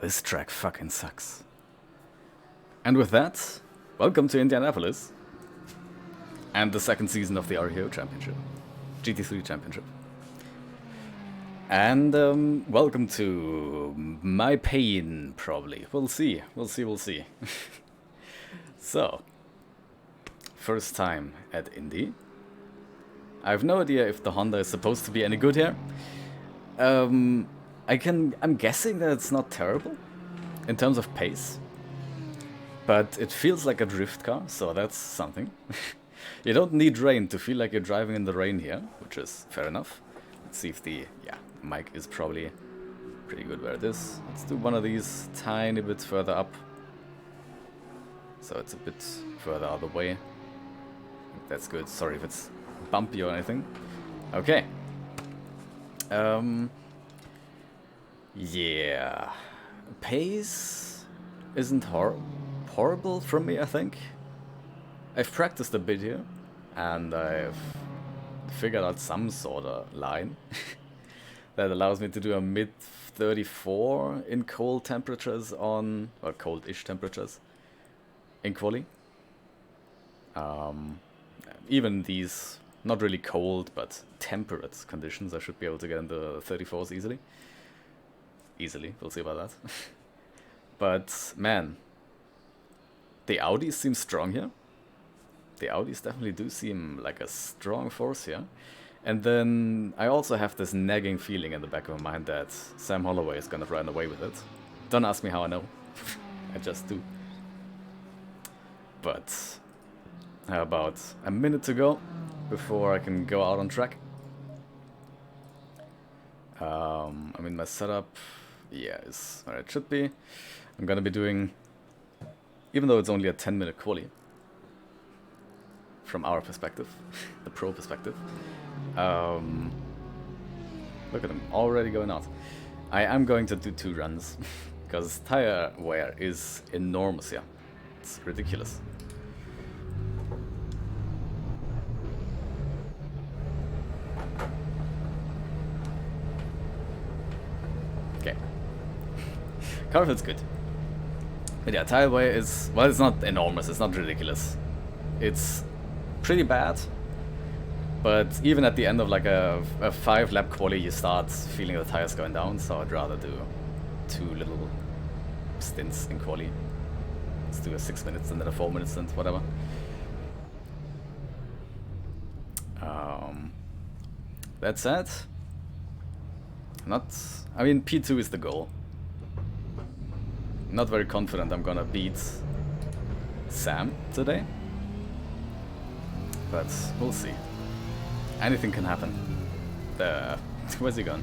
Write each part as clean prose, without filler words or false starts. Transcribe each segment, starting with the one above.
This track fucking sucks. And with that, welcome to Indianapolis and the second season of the RTO Championship, GT3 Championship. And welcome to my pain, probably. We'll see. So, first time at Indy. I have no idea if the Honda is supposed to be any good here. I'm guessing that it's not terrible in terms of pace, but it feels like a drift car, so that's something. You don't need rain to feel like you're driving in the rain here, which is fair enough. Let's see if the mic is probably pretty good where it is. Let's do one of these tiny bit further up, so it's a bit further out of the way. That's good. Sorry if it's bumpy or anything. Okay. Yeah. Pace isn't horrible from me, I think. I've practiced a bit here, and I've figured out some sort of line that allows me to do a mid 34 in cold temperatures or cold-ish temperatures in quali. Even these not really cold but temperate conditions, I should be able to get into 34s easily. We'll see about that. But man, the Audis seem strong here. The Audis definitely do seem like a strong force here. And then I also have this nagging feeling in the back of my mind that Sam Holloway is gonna run away with it. Don't ask me how I know. I just do. But about a minute to go before I can go out on track. I mean, my setup, is where it should be. I'm gonna be doing, even though it's only a 10-minute quali, from our perspective, the pro perspective. Look at them, already going out. I am going to do 2 runs, because tire wear is enormous here. It's ridiculous. Okay. Car feels good. But yeah, tire wear is, well, it's not enormous, it's not ridiculous. It's pretty bad, but even at the end of like a 5-lap quali, you start feeling the tires going down, so I'd rather do 2 little stints in quali. Let's do a 6 minutes and then a 4-minute stint, whatever. That said, I mean, P2 is the goal. Not very confident I'm gonna beat Sam today, but we'll see. Anything can happen. Where's he gone?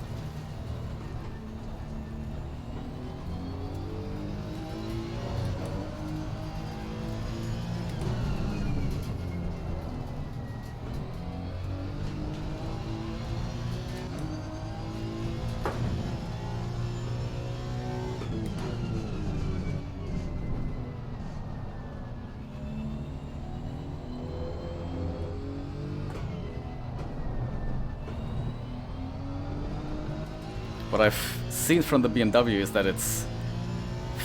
What I've seen from the BMW is that it's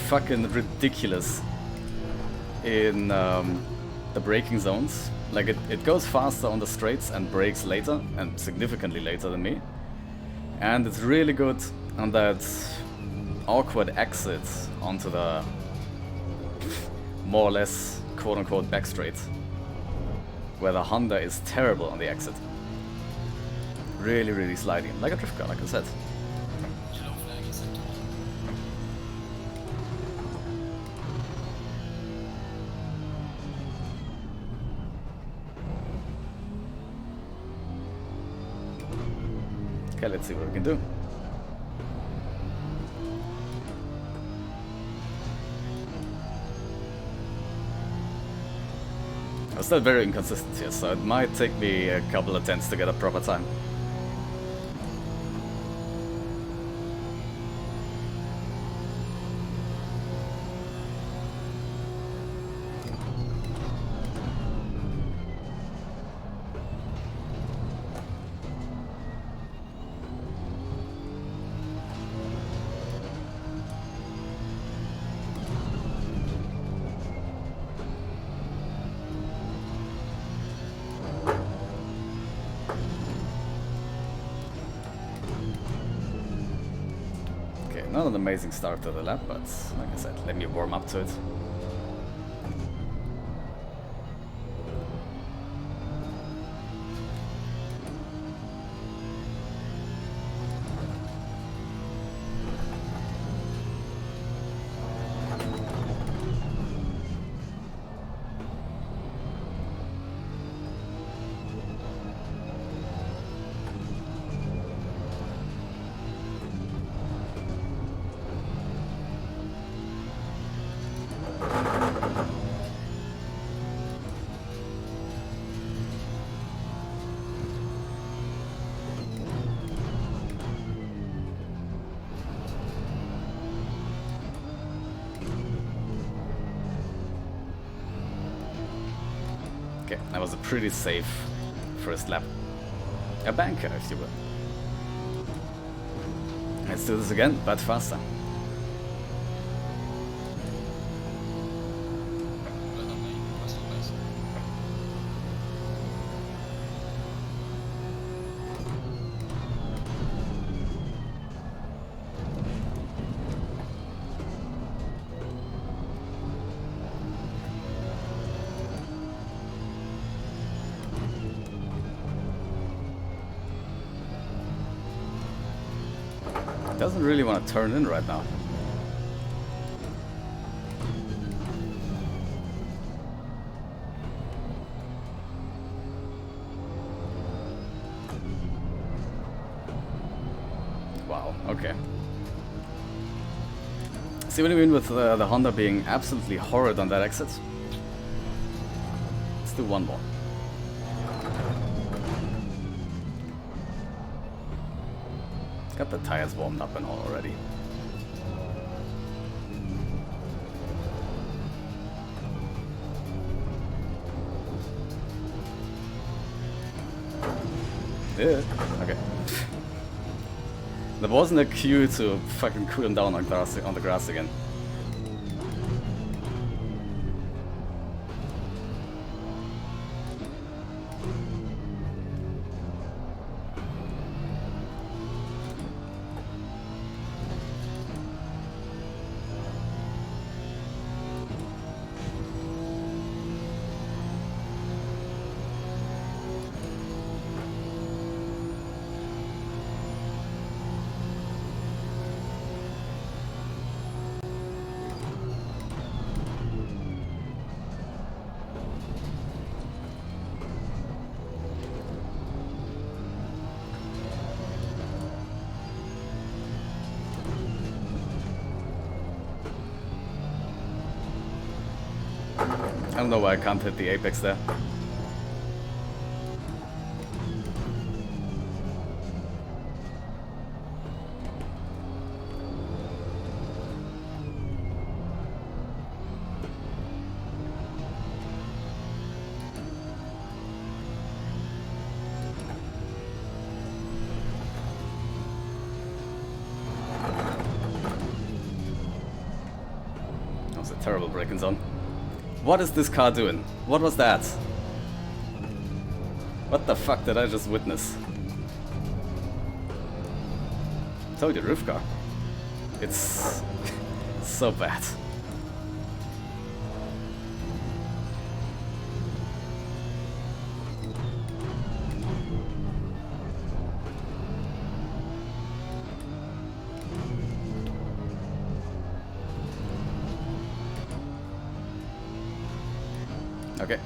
fucking ridiculous in the braking zones. Like it goes faster on the straights and brakes later, and significantly later than me. And it's really good on that awkward exit onto the more or less quote-unquote back straight, where the Honda is terrible on the exit. Really, really sliding, like a drift car, like I said. Okay, let's see what we can do. I'm still very inconsistent here, so it might take me a couple of attempts to get a proper time. Not an amazing start to the lap, but like I said, let me warm up to it. Okay, that was a pretty safe first lap. A banker, if you will. Let's do this again, but faster. Doesn't really want to turn in right now. Wow, okay. See what I mean with the Honda being absolutely horrid on that exit? Let's do one more. Got the tires warmed up and all already. Yeah, okay. There wasn't a cue to fucking cool him down on the grass again. I don't know why I can't hit the apex there. That was a terrible braking zone. What is this car doing? What was that? What the fuck did I just witness? Told you, roof car. It's so bad. Okay.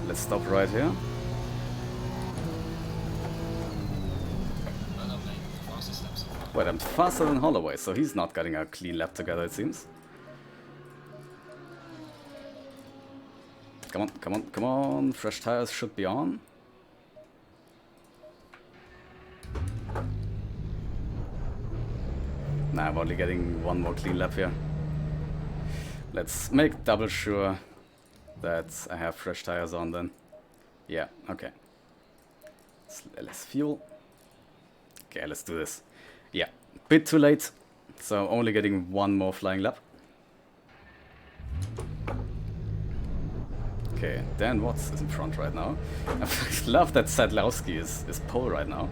Let's stop right here. Wait, I'm faster than Holloway, so he's not getting a clean lap together, it seems. Come on, come on, come on. Fresh tires should be on. Nah, I'm only getting one more clean lap here. Let's make double sure that I have fresh tires on then. Yeah, okay. Less fuel. Okay, let's do this. Yeah, bit too late. So only getting one more flying lap. Okay. Okay, Dan Watts is in front right now. I love that Sadlowski is pole right now.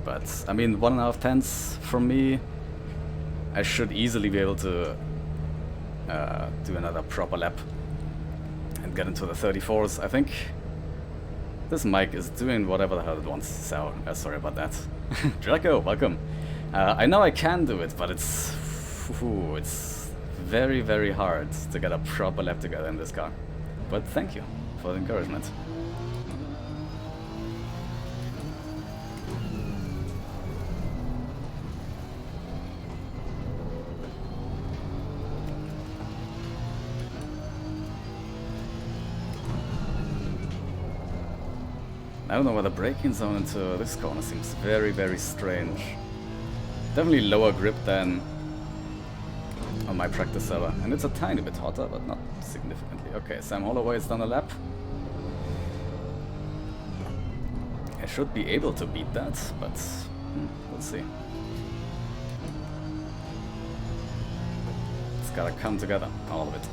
But, I mean, 1.5 tenths from me. I should easily be able to do another proper lap and get into the 34s. I think this mic is doing whatever the hell it wants, so sorry about that. Draco, welcome. I know I can do it, but it's very, very hard to get a proper lap together in this car. But thank you for the encouragement. I don't know why the braking zone into this corner seems very, very strange. Definitely lower grip than on my practice server. And it's a tiny bit hotter, but not significantly. Okay, Sam Holloway is done a lap. I should be able to beat that, but we'll see. It's gotta come together, all of it.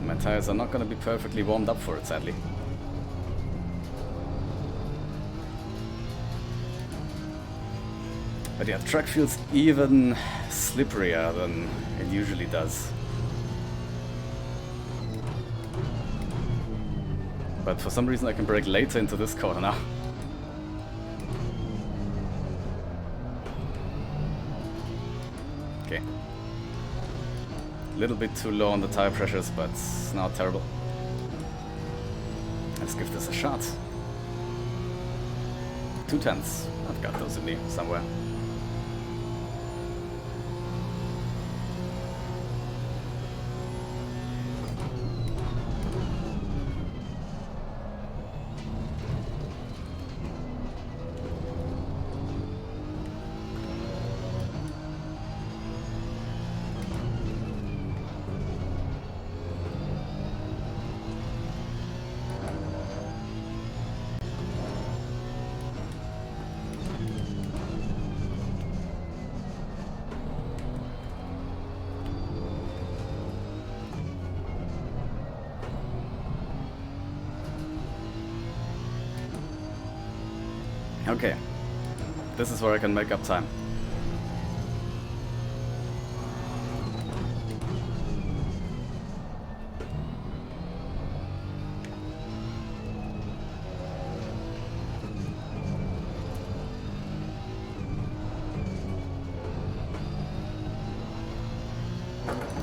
My tires are not going to be perfectly warmed up for it, sadly. But yeah, the track feels even slipperier than it usually does. But for some reason I can brake later into this corner now. Okay. A little bit too low on the tire pressures, but not terrible. Let's give this a shot. 2 tenths. I've got those in me somewhere. Okay, this is where I can make up time.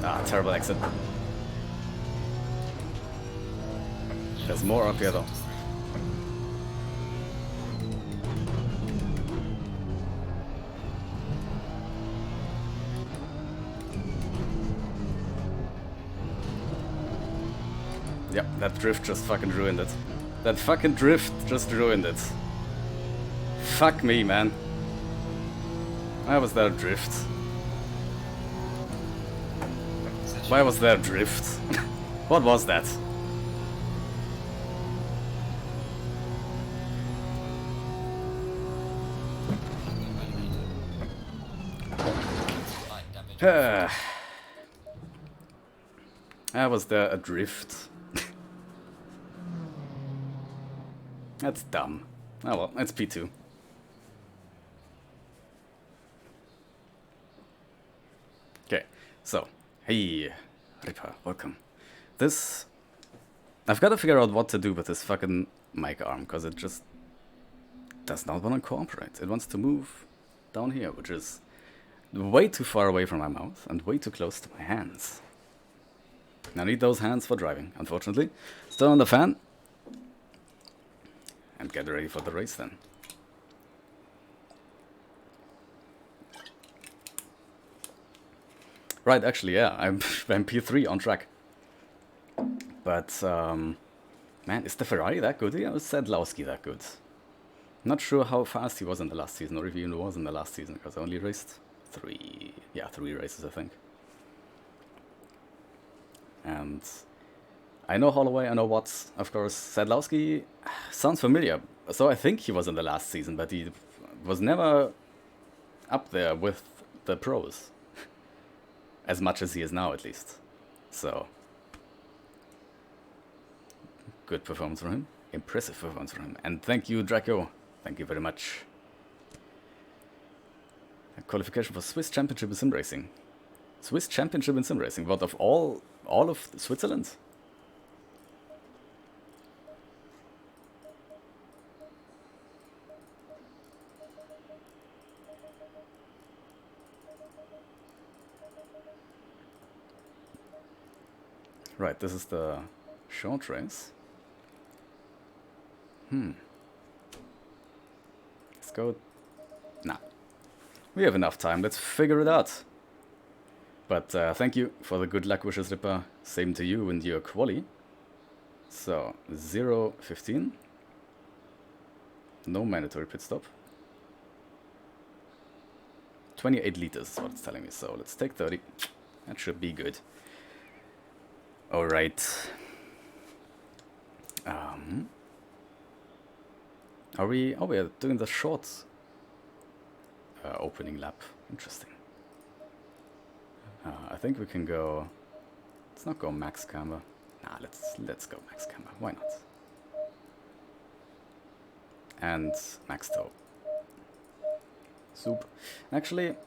Ah, terrible exit. There's more up here though. Yep, that drift just fucking ruined it. That fucking drift just ruined it. Fuck me, man. Why was there a drift? Why was there a drift? What was that? Why was there a drift? That's dumb. Oh well, it's P2. Okay, so, hey, Ripper, welcome. This... I've got to figure out what to do with this fucking mic arm, because it just does not want to cooperate. It wants to move down here, which is way too far away from my mouth and way too close to my hands. I need those hands for driving, unfortunately. Still on the fan. And get ready for the race then. Right, actually, yeah, I'm P3 on track. But, man, is the Ferrari that good? Or is Sadlowski that good? Not sure how fast he was in the last season, or if he even was in the last season, because I only raced 3 races, I think. And I know Holloway, I know Watts, of course. Sadlowski sounds familiar. So I think he was in the last season, but he was never up there with the pros. As much as he is now, at least. So, good performance from him. Impressive performance from him. And thank you, Draco. Thank you very much. A qualification for Swiss Championship in Sim Racing. Swiss Championship in Sim Racing. What, of all of Switzerland? Right, this is the short race. Let's go. Nah. We have enough time. Let's figure it out. But thank you for the good luck wishes, Ripper. Same to you and your quali. So, 0:15. No mandatory pit stop. 28 liters is what it's telling me. So, let's take 30. That should be good. Alright. Are we... Oh, we are doing the short opening lap. Interesting. I think we can go... Let's not go max camber. Nah, let's go max camber. Why not? And max toe. Soup. Actually,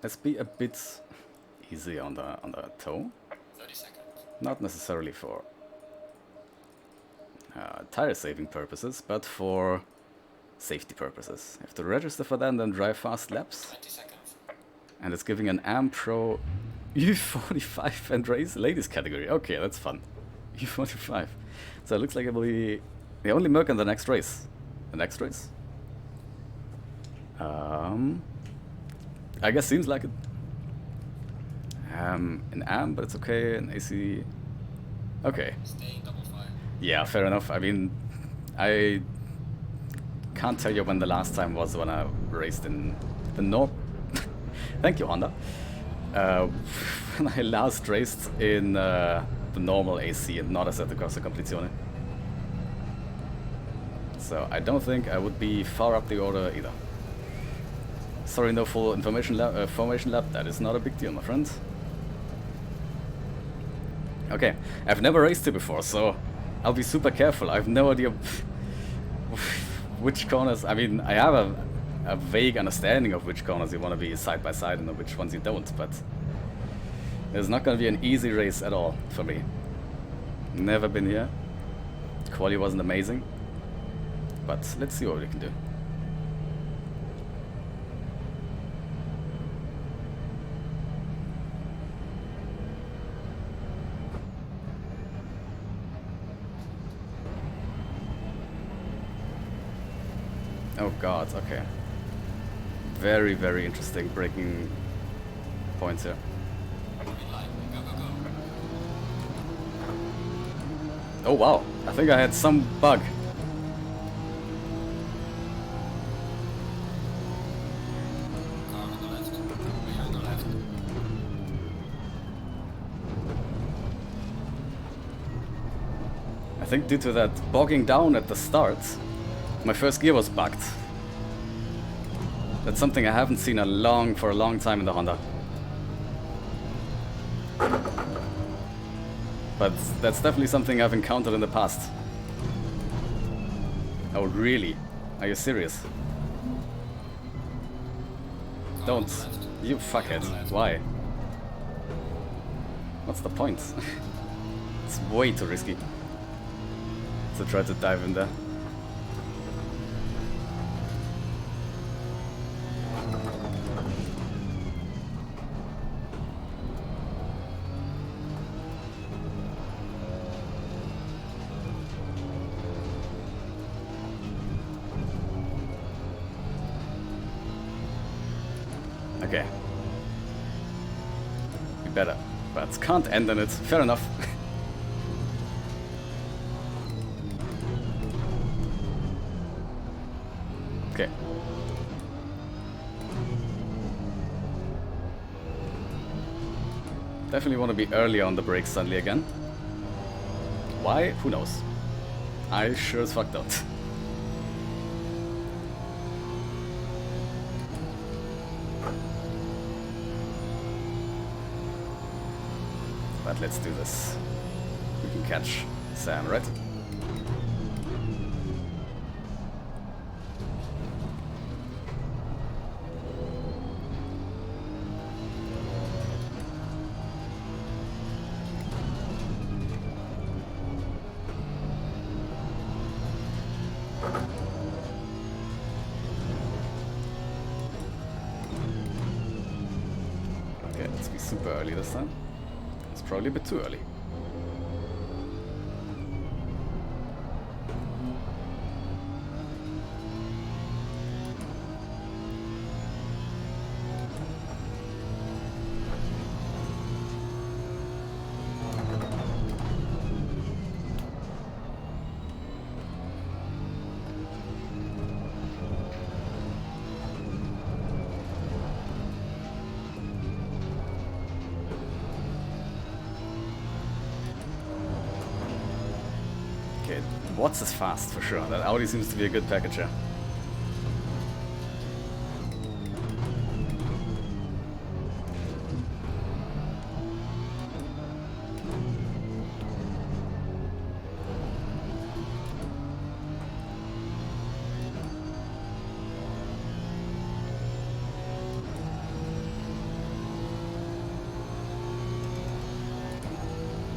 let's be a bit easy on the toe. 30 seconds. Not necessarily for tire saving purposes, but for safety purposes. You have to register for that and then drive fast laps. 20 seconds. And it's giving an AM Pro U45 and race ladies category. Okay, that's fun. U45. So it looks like it will be the only Merc in the next race. The next race? I guess seems like it. An AM, but it's okay. An AC. Okay. Stay double fire. Yeah, fair enough. I mean, I can't tell you when the last time was when I raced in the North. Thank you, Honda. When I last raced in the normal AC and not at the Corsa Competizione. So I don't think I would be far up the order either. Sorry, no full information formation lap. That is not a big deal, my friend. Okay, I've never raced here before, so I'll be super careful. I have no idea which corners. I mean, I have a vague understanding of which corners you want to be side by side and which ones you don't, but it's not going to be an easy race at all for me. Never been here. Quali wasn't amazing, but let's see what we can do. Oh god, okay. Very, very interesting braking points here. Oh wow, I think I had some bug. Car on the left. Way on the left. I think due to that bogging down at the start, my first gear was bugged. That's something I haven't seen for a long time in the Honda. But that's definitely something I've encountered in the past. Oh really? Are you serious? Don't. You fuckhead. Why? What's the point? It's way too risky to try to dive in there. Okay. Be better. But can't end on it. Fair enough. Okay. Definitely want to be earlier on the brakes suddenly again. Why? Who knows? I sure as fuck don't. But let's do this. We can catch Sam, right? Okay, let's be super early this time. It's probably a bit too early. Okay, Watts is fast for sure. That Audi seems to be a good package here.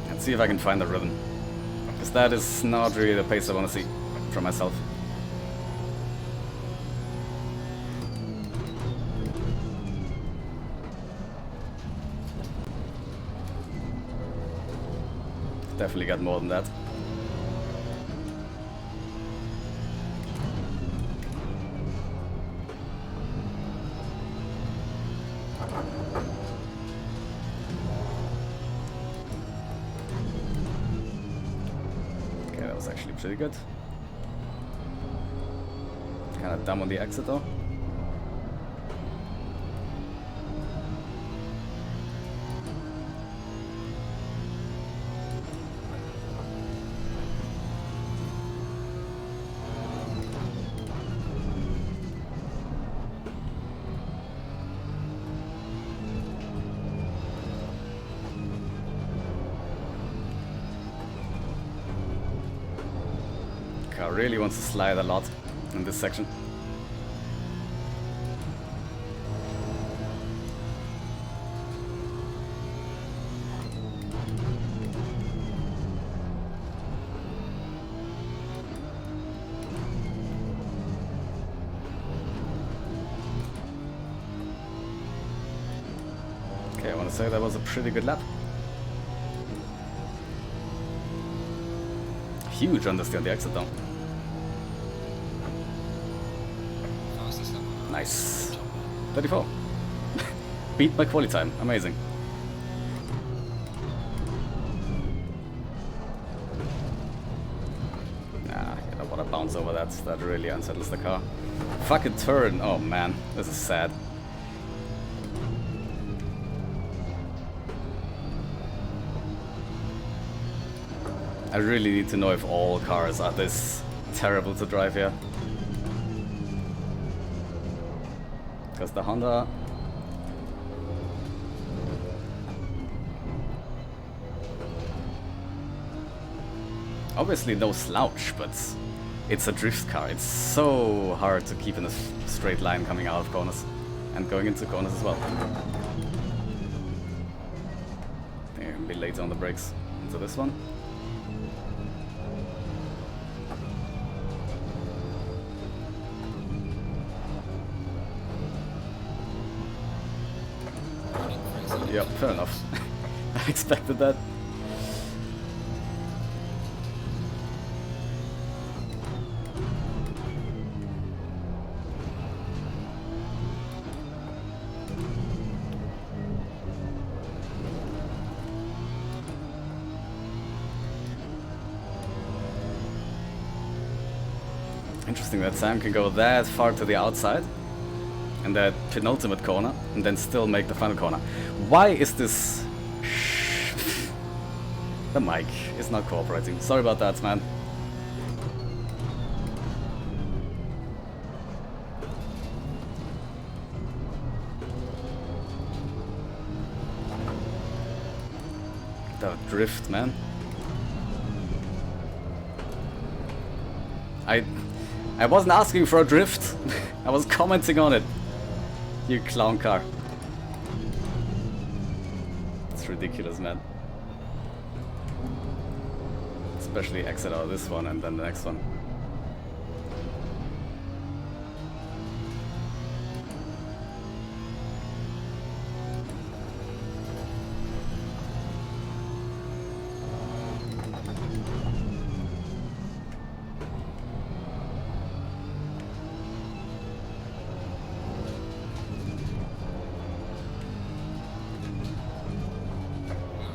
Let's see if I can find the rhythm. Because that is not really the pace I want to see from myself. Definitely got more than that. That was actually pretty good. Kind of dumb on the exit though. Car really wants to slide a lot in this section. Okay, I want to say that was a pretty good lap. Huge understeer on the exit though. Nice. 34. Beat my quali time. Amazing. Nah, you don't want to bounce over that. That really unsettles the car. Fucking turn. Oh man, this is sad. I really need to know if all cars are this terrible to drive here. Because the Honda... Obviously no slouch, but it's a drift car. It's so hard to keep in a straight line coming out of corners. And going into corners as well. I think I can be late on the brakes into this one. Yeah, fair enough. I expected that. Interesting that Sam can go that far to the outside in that penultimate corner and then still make the final corner. Why is this... The mic is not cooperating. Sorry about that, man. The drift, man. I wasn't asking for a drift. I was commenting on it. You clown car. It's ridiculous, man. Especially exit out of this one and then the next one.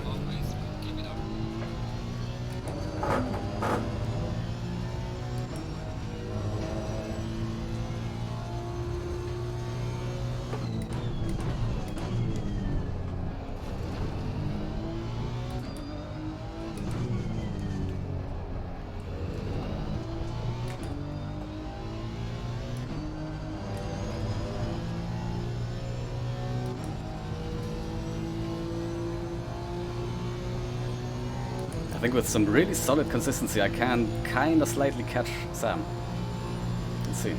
Always keep it up. I think with some really solid consistency I can kinda slightly catch Sam. Let's see.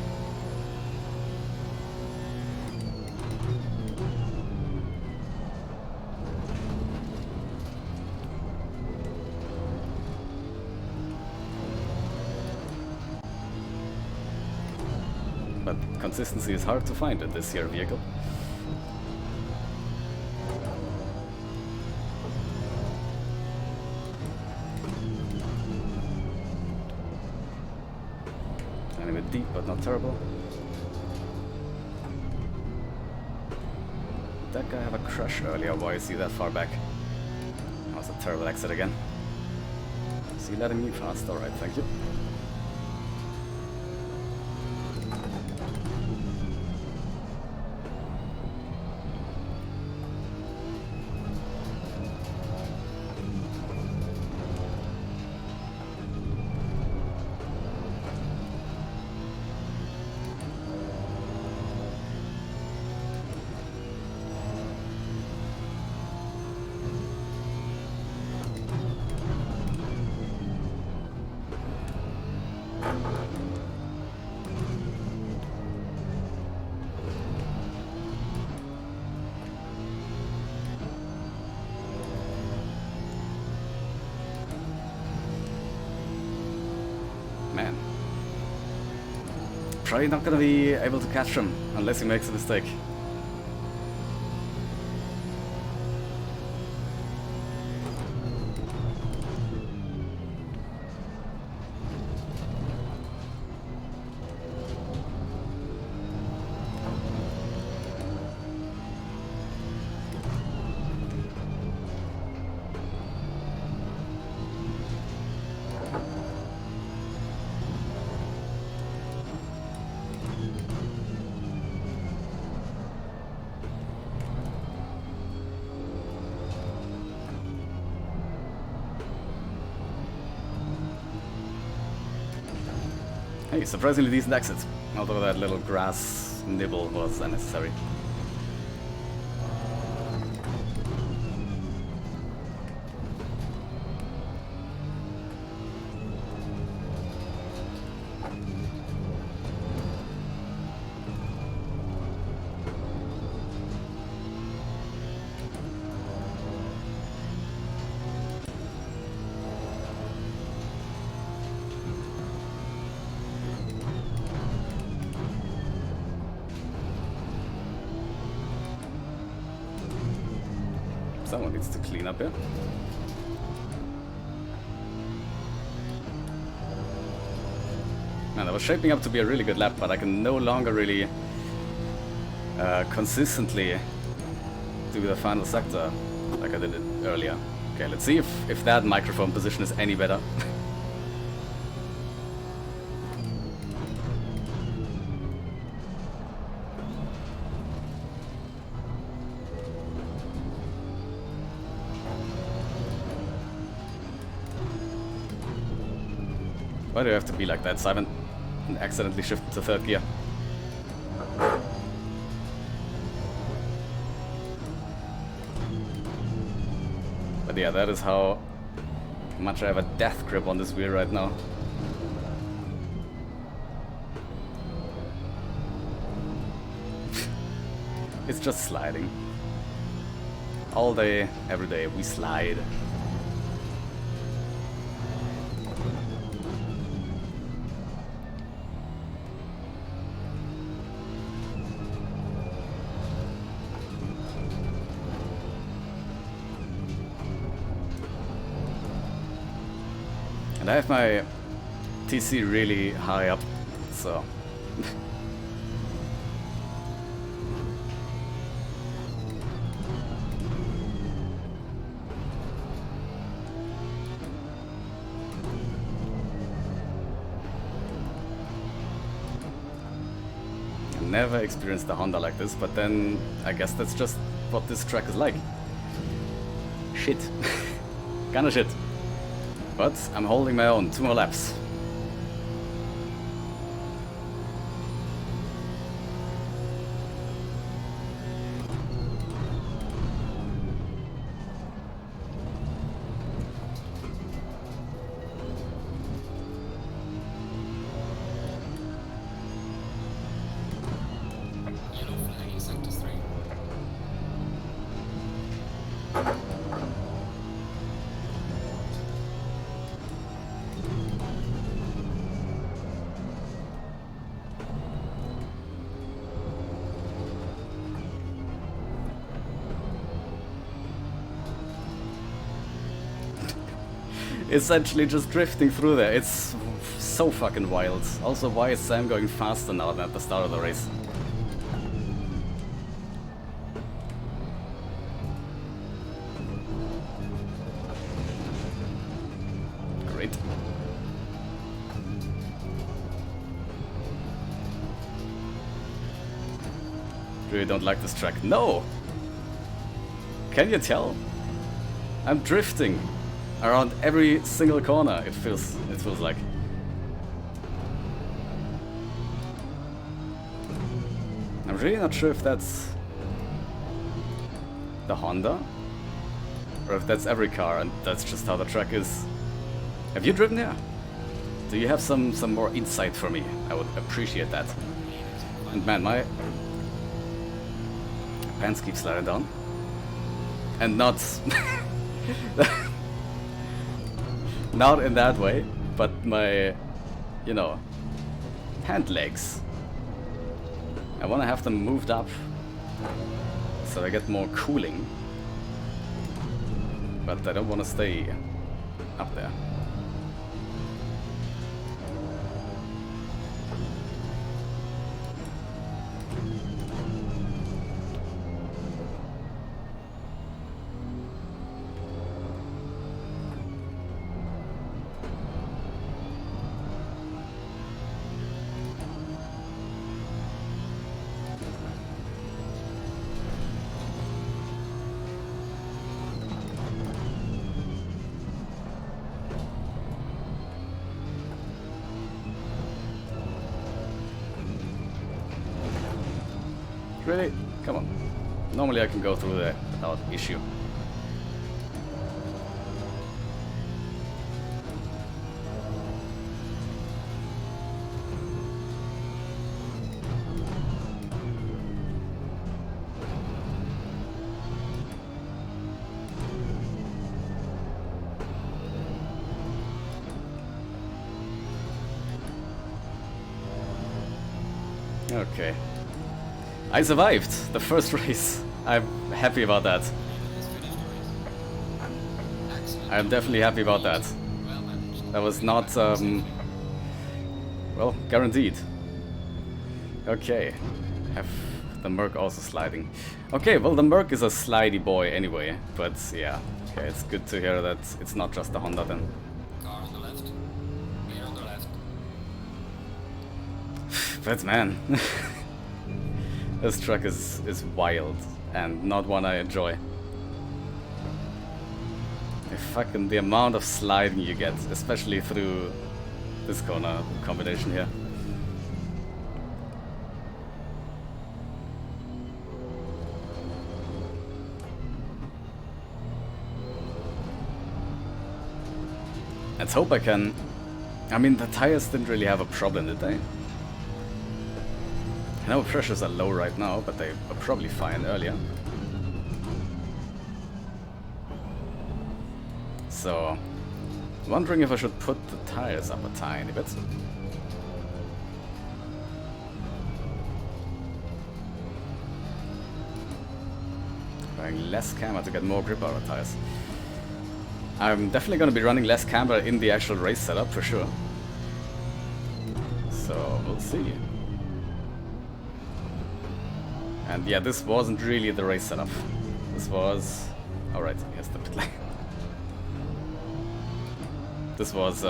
But consistency is hard to find in this here vehicle. And a bit deep, but not terrible. Did that guy have a crash earlier? Why is he that far back? That was a terrible exit again. Is he letting me fast? Alright, thank you. Man. Probably not gonna be able to catch him unless he makes a mistake. Hey, surprisingly decent exit, although that little grass nibble was unnecessary. Someone needs to clean up here. Man, that was shaping up to be a really good lap, but I can no longer really consistently do the final sector like I did it earlier. Okay, let's see if that microphone position is any better. Why do you have to be like that, Simon? And accidentally shift to third gear. But yeah, that is how much I have a death grip on this wheel right now. It's just sliding. All day, every day, we slide. And I have my TC really high up, so... Never experienced a Honda like this, but then I guess that's just what this track is like. Shit. Kinda shit. But I'm holding my own. 2 more laps. Yellow flag in sector 3. Essentially just drifting through there. It's so fucking wild. Also, why is Sam going faster now than at the start of the race? Great. Really don't like this track. No! Can you tell? I'm drifting around every single corner, it feels like. I'm really not sure if that's the Honda or if that's every car and that's just how the track is. Have you driven here? Do you have some more insight for me? I would appreciate that. And man, my pants keep sliding down. And not not in that way, but my, you know, hand legs. I want to have them moved up so I get more cooling, but I don't want to stay up there. Really? Come on. Normally I can go through there without issue. Okay. I survived the first race. I'm happy about that. I'm definitely happy about that. That was not, well, guaranteed. Okay. Have the Merc also sliding. Okay, well, the Merc is a slidey boy anyway, but yeah. Okay, it's good to hear that it's not just the Honda then. Car on the left. Me on the left. But man, this track is wild and not one I enjoy. The amount of sliding you get, especially through this corner combination here. Let's hope I can... I mean, the tires didn't really have a problem, did they? I know pressures are low right now, but they were probably fine earlier. So, wondering if I should put the tires up a tiny bit. Going less camber to get more grip out of the tires. I'm definitely going to be running less camber in the actual race setup for sure. So, we'll see. And yeah, this wasn't really the race setup. This was... Alright, here's the pit lane. This was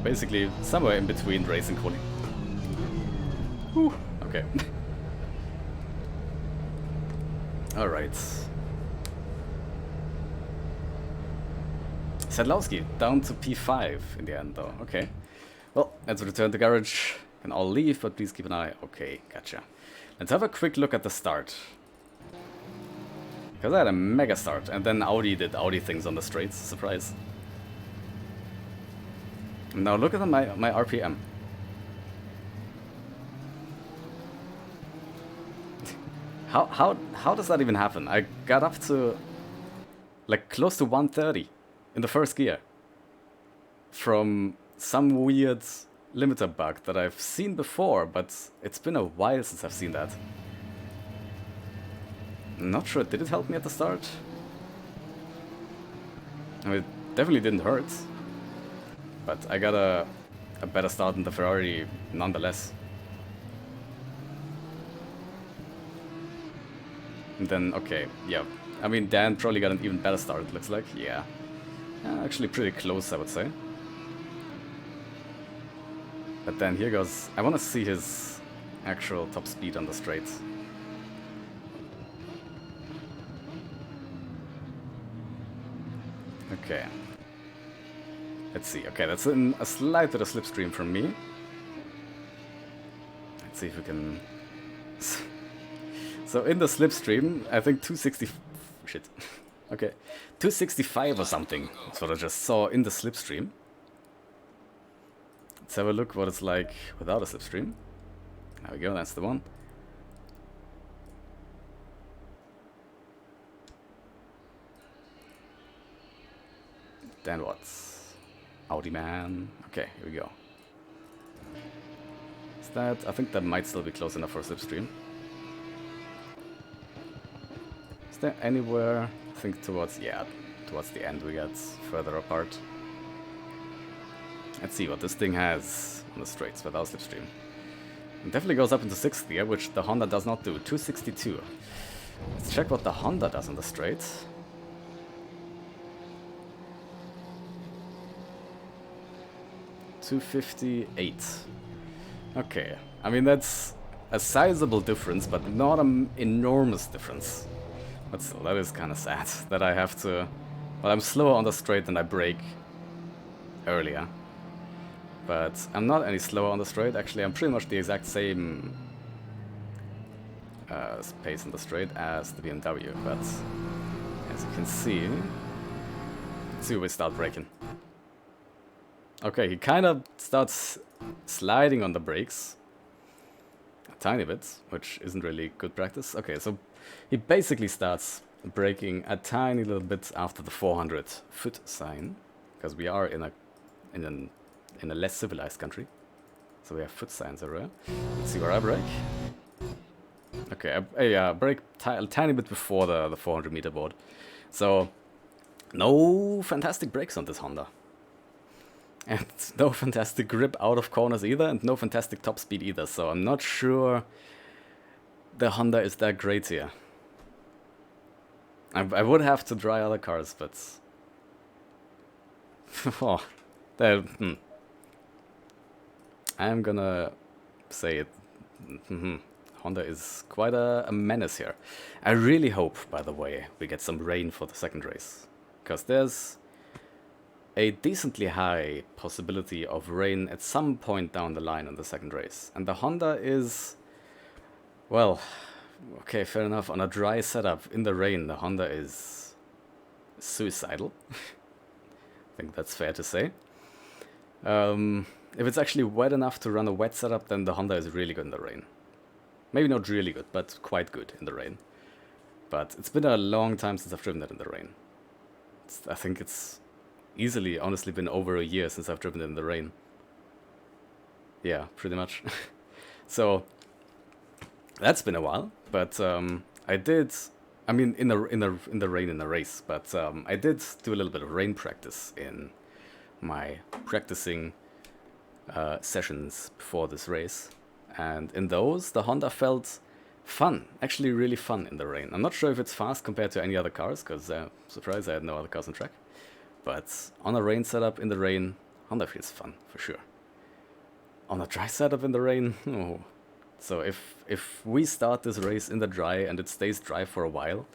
basically somewhere in between race and quali. Whew, okay. Alright. Sedlowski down to P5 in the end though, okay. Well, let's return to garage. Can all leave, but please keep an eye. Okay, gotcha. Let's have a quick look at the start. Because I had a mega start, and then Audi did Audi things on the straights. Surprise. Now look at my RPM. How does that even happen? I got up to like close to 130 in the first gear from some weird limiter bug that I've seen before, but it's been a while since I've seen that. Not sure, did it help me at the start? I mean, it definitely didn't hurt. But I got a better start than the Ferrari nonetheless. And then, okay, yeah. I mean, Dan probably got an even better start, it looks like. Yeah. Actually pretty close, I would say. But then here goes... I want to see his actual top speed on the straights. Okay. Let's see. Okay, that's a slight bit of slipstream from me. Let's see if we can... So in the slipstream, I think 260... Shit. Okay. 265 or something. That's what I just saw in the slipstream. Let's have a look what it's like without a slipstream. There we go, that's the one. Then what? Audi man. Okay, here we go. Is that... I think that might still be close enough for a slipstream. Is there anywhere... I think towards... Yeah, towards the end we get further apart. Let's see what this thing has on the straights without slipstream. It definitely goes up into 6th gear, which the Honda does not do. 262. Let's check what the Honda does on the straights. $258. Okay, I mean that's a sizable difference, but not an enormous difference. But still, that is kind of sad that I have to... Well, I'm slower on the straight than I brake earlier. But I'm not any slower on the straight. Actually, I'm pretty much the exact same pace on the straight as the BMW. But as you can see, let's see where we start braking. Okay, he kind of starts sliding on the brakes a tiny bit, which isn't really good practice. Okay, so he basically starts braking a tiny little bit after the 400 foot sign, because we are in a less civilized country, so we have foot signs everywhere. Let's see where I brake. Okay, I brake a tiny bit before the 400 meter board, so no fantastic brakes on this Honda. And no fantastic grip out of corners either, and no fantastic top speed either, so I'm not sure the Honda is that great here. I would have to try other cars, but... oh, I'm gonna say it. Honda is quite a menace here. I really hope, by the way, we get some rain for the second race. Because there's a decently high possibility of rain at some point down the line in the second race. And the Honda is, well, okay, fair enough. On a dry setup in the rain, the Honda is suicidal. I think that's fair to say. If it's actually wet enough to run a wet setup, then the Honda is really good in the rain. Maybe not really good, but quite good in the rain. But it's been a long time since I've driven it in the rain. I think it's easily, honestly, been over a year since I've driven it in the rain. Yeah, pretty much. So that's been a while, but I did. I mean, in the rain in the race, but I did do a little bit of rain practice in my practicing sessions before this race, and in those the Honda felt fun, actually really fun in the rain. I'm not sure if it's fast compared to any other cars, because surprise, I had no other cars on track. But on a rain setup in the rain, Honda feels fun for sure. On a dry setup in the rain, oh. So if we start this race in the dry and it stays dry for a while,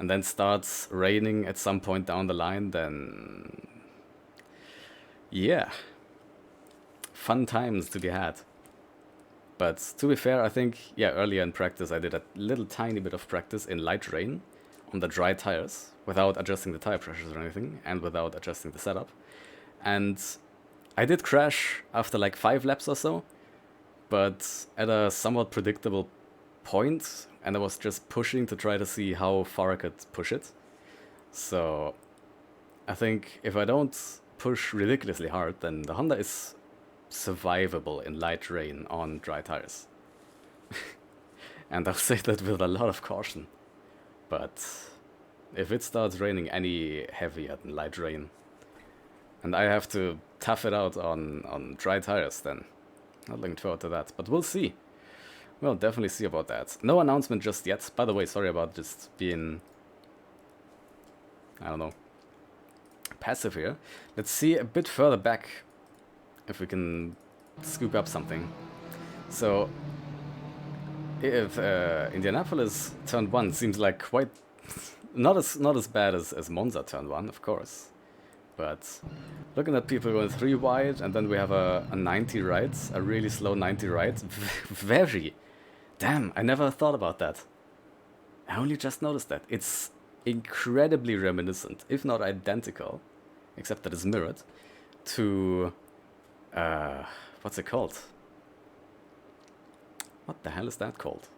and then starts raining at some point down the line, then yeah, fun times to be had. But to be fair, I think, yeah, earlier in practice I did a little tiny bit of practice in light rain on the dry tires without adjusting the tire pressures or anything and without adjusting the setup. And I did crash after like 5 laps or so, but at a somewhat predictable point, and I was just pushing to try to see how far I could push it. So I think if I don't push ridiculously hard, then the Honda is survivable in light rain on dry tires. And I'll say that with a lot of caution. But if it starts raining any heavier than light rain, and I have to tough it out on dry tires, then not looking forward to that. But we'll see. We'll definitely see about that. No announcement just yet. By the way, sorry about just being, I don't know, passive here. Let's see a bit further back if we can scoop up something. So if Indianapolis turn 1 seems like quite not as bad as Monza turn 1, of course, but looking at people going 3 wide, and then we have a 90 right, a really slow 90 right. Very, damn, I never thought about that. I only just noticed that. It's incredibly reminiscent, if not identical, except that it's mirrored, to what's it called? What the hell is that called?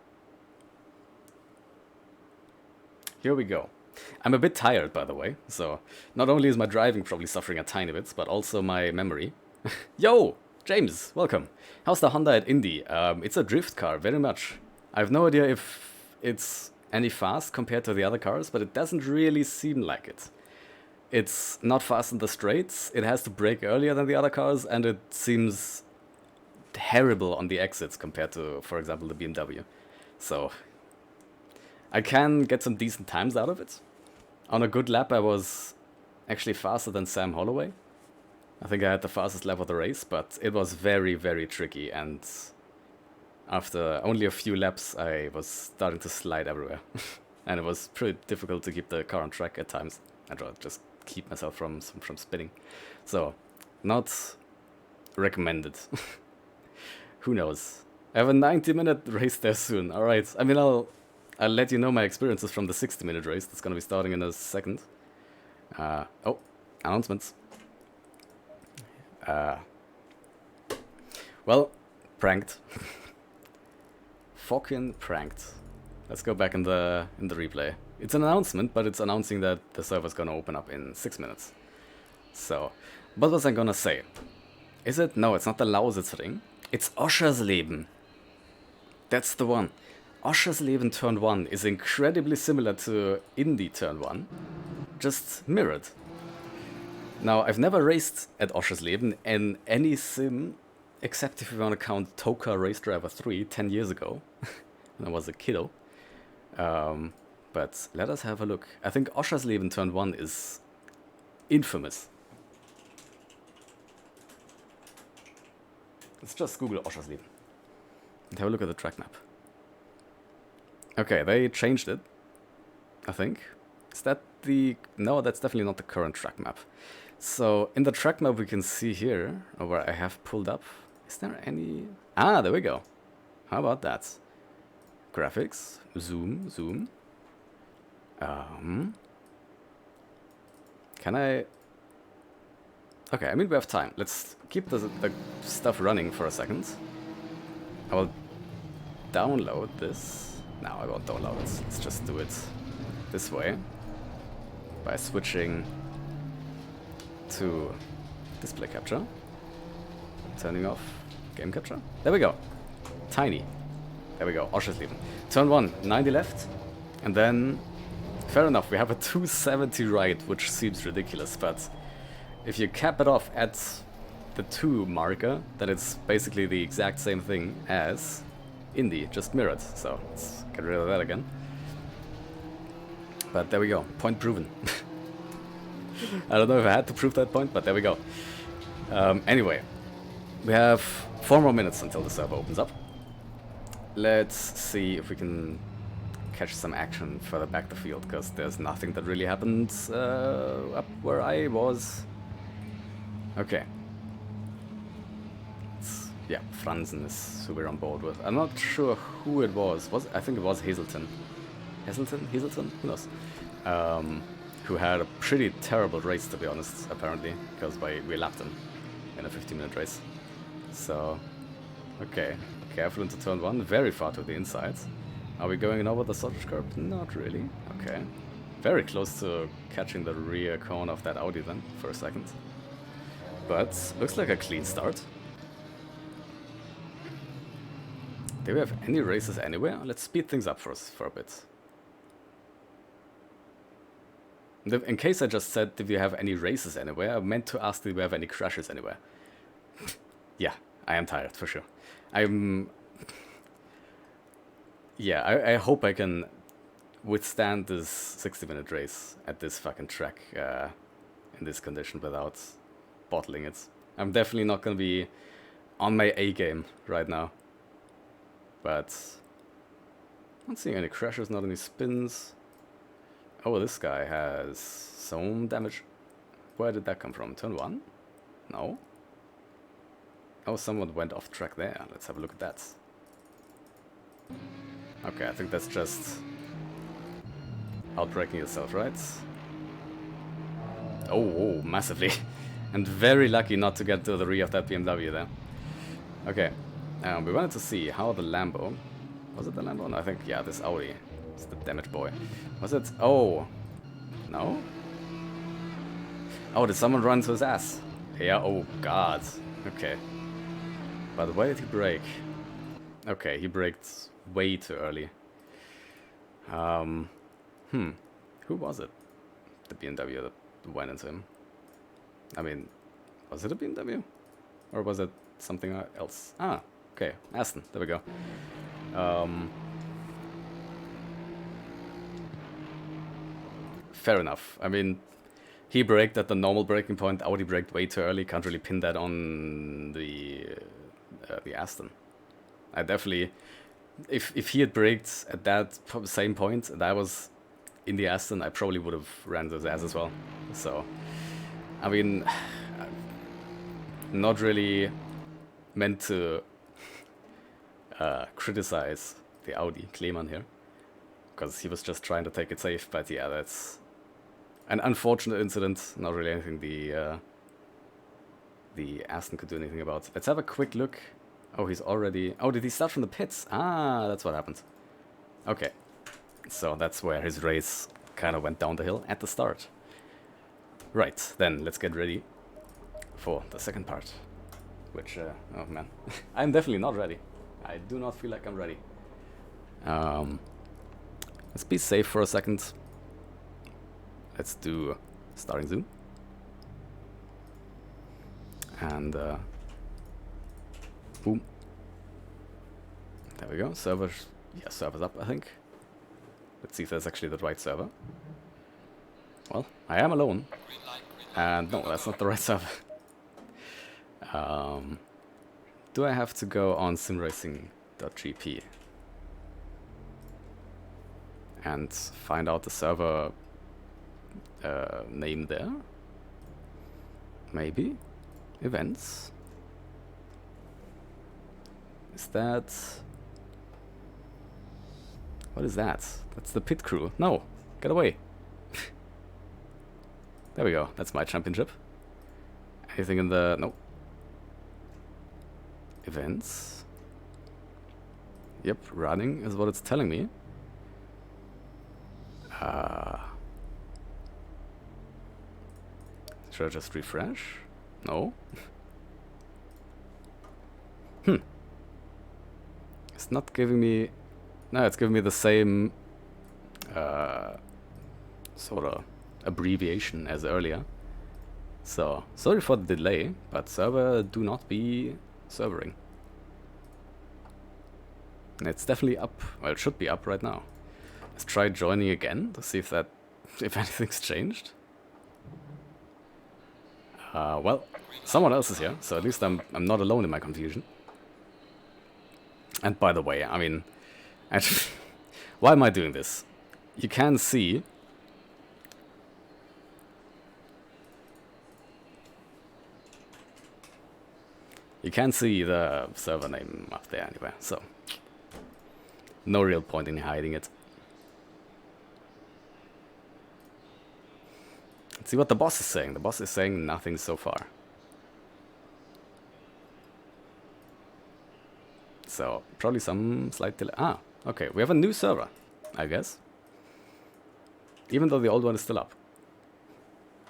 Here we go. I'm a bit tired, by the way, so not only is my driving probably suffering a tiny bit, but also my memory. Yo, James, welcome. How's the Honda at Indy? It's a drift car, very much. I have no idea if it's any fast compared to the other cars, but it doesn't really seem like it. It's not fast in the straights, it has to brake earlier than the other cars, and it seems terrible on the exits compared to, for example, the BMW. So I can get some decent times out of it. On a good lap I was actually faster than Sam Holloway. I think I had the fastest lap of the race, but it was very, very tricky, and after only a few laps I was starting to slide everywhere. And it was pretty difficult to keep the car on track at times. I'd rather just keep myself from spinning. So, not recommended. Who knows? I have a 90-minute race there soon. Alright, I mean, I'll let you know my experiences from the 60-minute race that's gonna be starting in a second. Oh, announcements. Well, pranked. Fucking pranked. Let's go back in the replay. It's an announcement, but it's announcing that the server's gonna open up in 6 minutes. So, what was I gonna say? Is it? No, it's not the Lausitzring. It's Oschersleben. That's the one. Oschersleben turn 1 is incredibly similar to Indy turn 1, just mirrored. Now, I've never raced at Oschersleben in any sim, except if you want to count Toka Race Driver 3 10 years ago, when I was a kiddo. But let us have a look. I think Oschersleben turn 1 is infamous. Let's just Google Oschersleben and have a look at the track map. Okay, they changed it, I think. Is that the... No, that's definitely not the current track map. So in the track map we can see here, or where I have pulled up, is there any... Ah, there we go. How about that? Graphics, zoom, zoom. Can I... Okay, I mean we have time. Let's keep the stuff running for a second. I will download this. No, I won't download it. Let's just do it this way. By switching to display capture. Turning off game capture. There we go. Tiny. There we go. Auschersleben. Turn 1, 90 left. And then, fair enough, we have a 270 right, which seems ridiculous, but if you cap it off at the 2 marker, then it's basically the exact same thing as Indy, just mirrored. So let's get rid of that again. But there we go. Point proven. I don't know if I had to prove that point, but there we go. Anyway, we have 4 more minutes until the server opens up. Let's see if we can catch some action further back the field, because there's nothing that really happened up where I was. Okay. Yeah, Franzen is who we're on board with. I'm not sure who it was. I think it was Hazelton. Hazelton? Who knows? Who had a pretty terrible race, to be honest, apparently, because we lapped him in a 15-minute race. So, okay, careful into turn 1, very far to the inside. Are we going over the sausage curb? Not really. Okay, very close to catching the rear cone of that Audi then, for a second. But, looks like a clean start. Do we have any races anywhere? Let's speed things up for a bit. In case I just said, did we have any races anywhere? I meant to ask, did we have any crashes anywhere? Yeah, I am tired, for sure. Yeah, I hope I can withstand this 60-minute race at this fucking track in this condition without bottling it. I'm definitely not gonna be on my A game right now. But I'm not seeing any crashes, not any spins. Oh, this guy has some damage. Where did that come from? Turn 1? No. Oh, someone went off track there. Let's have a look at that. Okay, I think that's just outbraking yourself, right? Oh, massively. And very lucky not to get to the rear of that BMW there. Okay, we wanted to see how the Lambo... Was it the Lambo? No, I think, yeah, this Audi. It's the damage boy. Was it? Oh. No? Oh, did someone run to his ass? Yeah, oh god. Okay. But why did he brake? Okay, he braked way too early. Who was it? The BMW that went into him. I mean, was it a BMW? Or was it something else? Ah, okay, Aston, there we go. Fair enough. I mean, he braked at the normal braking point. Audi braked way too early. Can't really pin that on the Aston. I definitely, if he had braked at that same point and I was in the Aston, I probably would have ran his ass as well. So, I mean, not really meant to criticize the Audi Kleemann here, because he was just trying to take it safe. But yeah, that's an unfortunate incident. Not really anything the Aston could do anything about. Let's have a quick look. Oh, he's already... Oh, did he start from the pits? Ah, that's what happened. Okay. So that's where his race kind of went down the hill at the start. Right, then let's get ready for the second part. Which, oh man, I'm definitely not ready. I do not feel like I'm ready. Let's be safe for a second. Let's do starting zoom. And boom. There we go. Server's, yeah, server's up, I think. Let's see if that's actually the right server. Well, I am alone. And no, that's not the right server. Do I have to go on simracing.gp and find out the server name there? Maybe? Events? Is that... What is that? That's the pit crew. No! Get away! There we go. That's my championship. Anything in the... No. Events? Yep, running is what it's telling me. Should I just refresh? No. It's not giving me... No, it's giving me the same sort of abbreviation as earlier. So, sorry for the delay, but server do not be servering. It's definitely up. Well, it should be up right now. Let's try joining again to see if anything's changed. Well, someone else is here, so at least I'm not alone in my confusion. And by the way, I mean, actually, why am I doing this? You can see the server name up there anyway, so no real point in hiding it. Let's see what the boss is saying. The boss is saying nothing so far. So, probably some slight delay. Ah, okay, we have a new server, I guess. Even though the old one is still up.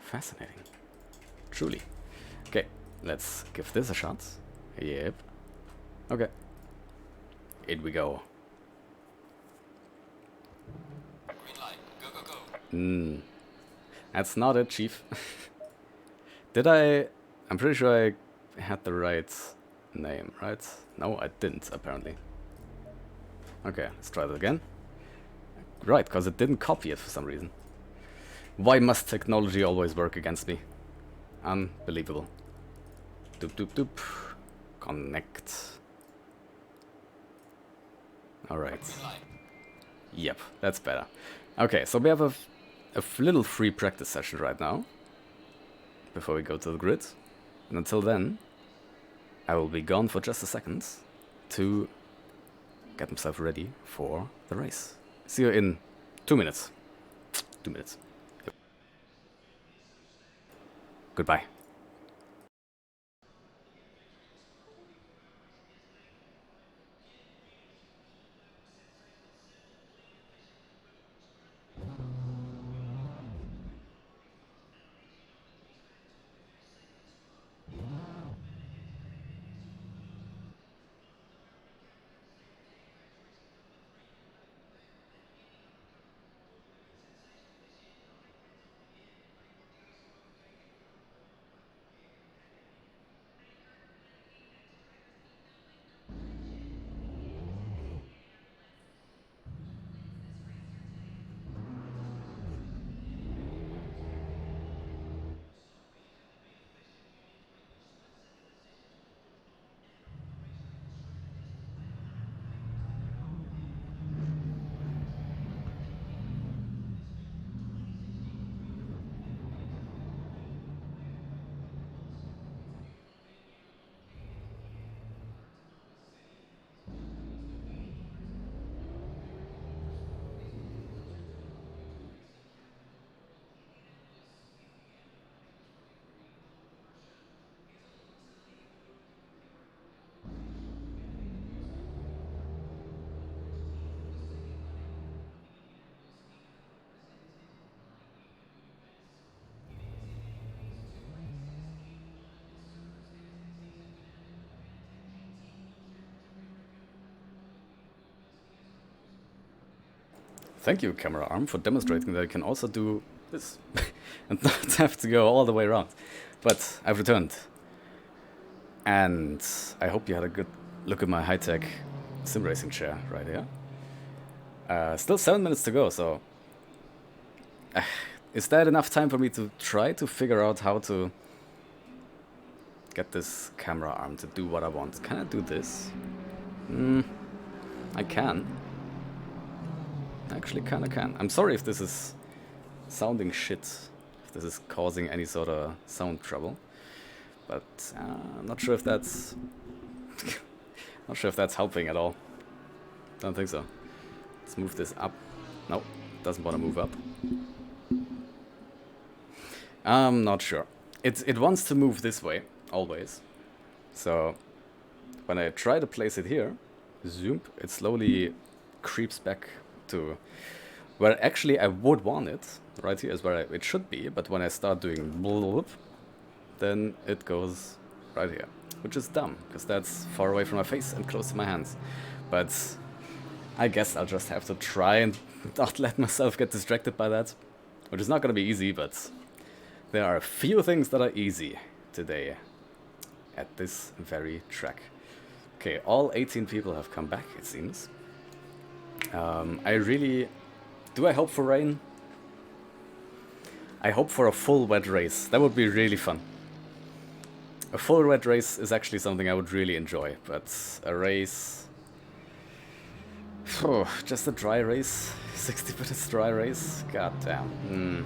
Fascinating. Truly. Okay, let's give this a shot. Yep. Okay. In we go. Green light. Go, go, go. That's not it, Chief. Did I... I'm pretty sure I had the right name, right? No, I didn't, apparently. Okay, let's try that again. Right, because it didn't copy it for some reason. Why must technology always work against me? Unbelievable. Doop, doop, doop. Connect. Alright. Yep, that's better. Okay, so we have a little free practice session right now. Before we go to the grid. And until then, I will be gone for just a second to get myself ready for the race. See you in 2 minutes. 2 minutes. Yep. Goodbye. Thank you, camera arm, for demonstrating that I can also do this and not have to go all the way around. But I've returned. And I hope you had a good look at my high-tech sim racing chair right here. Still 7 minutes to go, so... is that enough time for me to try to figure out how to get this camera arm to do what I want? Can I do this? I can. Actually, kinda can. I'm sorry if this is sounding shit, if this is causing any sort of sound trouble. but I'm not sure if that's not sure if that's helping at all. Don't think so. Let's move this up. No, doesn't want to move up. I'm not sure. It wants to move this way always. So when I try to place it here, zoom, it slowly creeps back to where actually I would want it. Right here is where it should be, but when I start doing blub, then it goes right here, which is dumb, because that's far away from my face and close to my hands. But I guess I'll just have to try and not let myself get distracted by that, which is not going to be easy, but there are a few things that are easy today at this very track. Okay, all 18 people have come back, it seems. Do I hope for rain? I hope for a full wet race. That would be really fun. A full wet race is actually something I would really enjoy, but a race... just a dry race? 60 minutes dry race? God damn.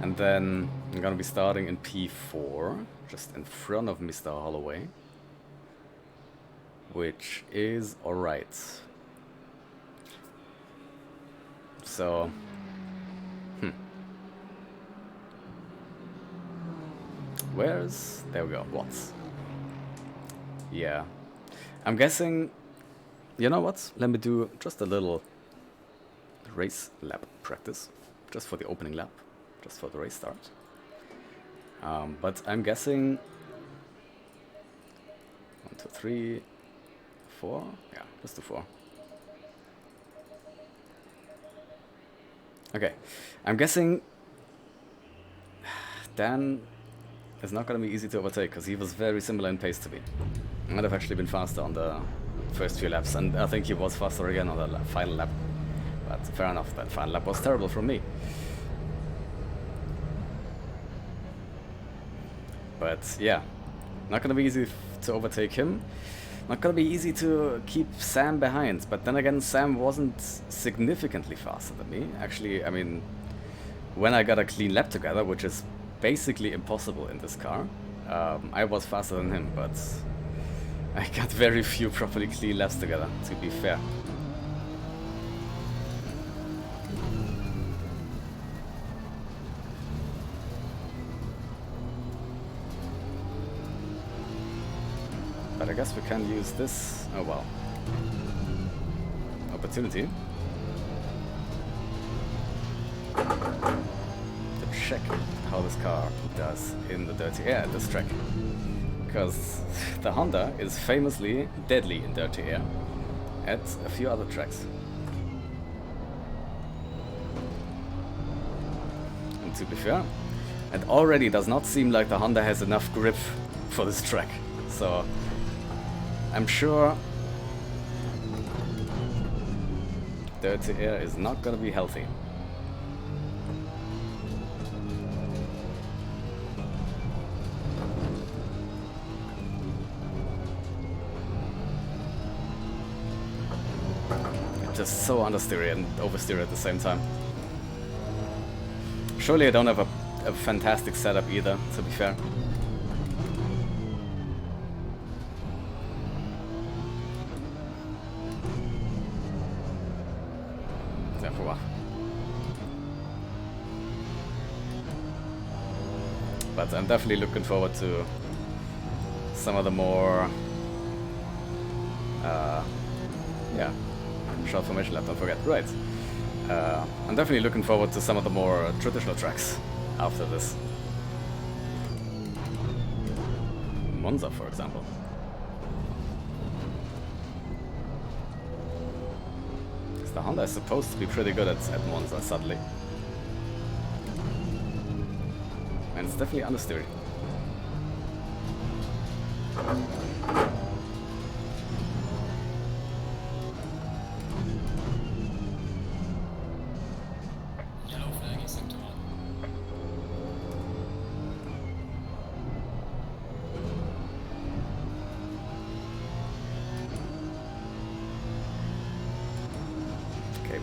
And then I'm gonna be starting in P4, just in front of Mr. Holloway. Which is alright. So... Where's... There we go, Watts. Yeah. I'm guessing... You know what? Let me do just a little race lap practice. Just for the opening lap. Just for the race start. But I'm guessing... 1, 2, 3... 4? Yeah, let's do 4. Okay. I'm guessing... Dan... It's not going to be easy to overtake, because he was very similar in pace to me. He might have actually been faster on the first few laps, and I think he was faster again on the final lap. But fair enough, that final lap was terrible from me. But yeah, not going to be easy to overtake him. Not going to be easy to keep Sam behind, but then again, Sam wasn't significantly faster than me. Actually, I mean, when I got a clean lap together, which is basically impossible in this car. I was faster than him, but I got very few properly clean laps together, to be fair. But I guess we can use this, oh well, opportunity to check how this car does in the dirty air at this track. Because the Honda is famously deadly in dirty air at a few other tracks. And to be fair, it already does not seem like the Honda has enough grip for this track. So I'm sure dirty air is not going to be healthy. Just so understeer and oversteer at the same time. Surely I don't have a fantastic setup either, to be fair. But I'm definitely looking forward to some of the more yeah, short formation lap, don't forget. Right. I'm definitely looking forward to some of the more traditional tracks after this. Monza, for example. Because the Honda is supposed to be pretty good at Monza, suddenly. And it's definitely understeered.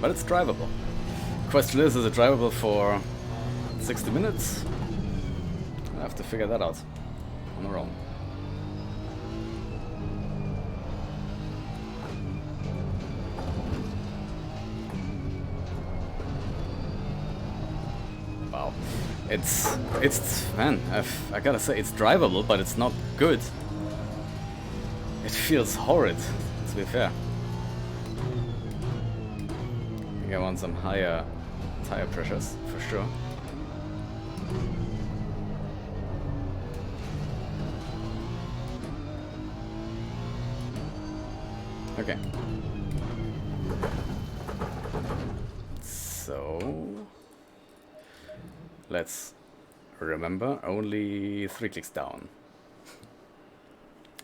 But it's drivable. Question is it drivable for 60 minutes? I have to figure that out. on our own. Wow. Man, I gotta say, it's drivable, but it's not good. It feels horrid, to be fair. I think I want some higher tire pressures, for sure. Okay. So... let's remember, only 3 clicks down.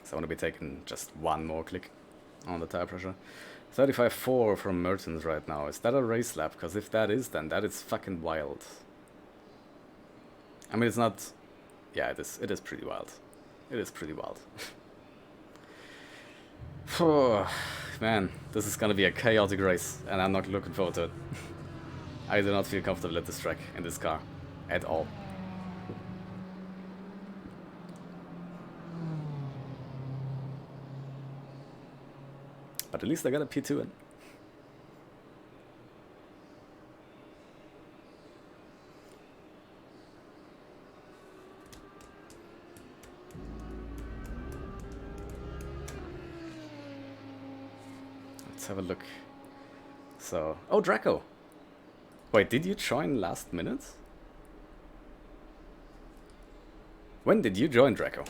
So I want to be taking just one more click on the tire pressure. 35.4 from Mertens right now. Is that a race lap? Because if that is, then that is fucking wild. I mean, it's not... yeah, it is pretty wild. It is pretty wild. Man, this is gonna be a chaotic race, and I'm not looking forward to it. I do not feel comfortable at this track, in this car, at all. But at least I got a P2 in. Let's have a look. So, oh, Draco. Wait, did you join last minute? When did you join, Draco?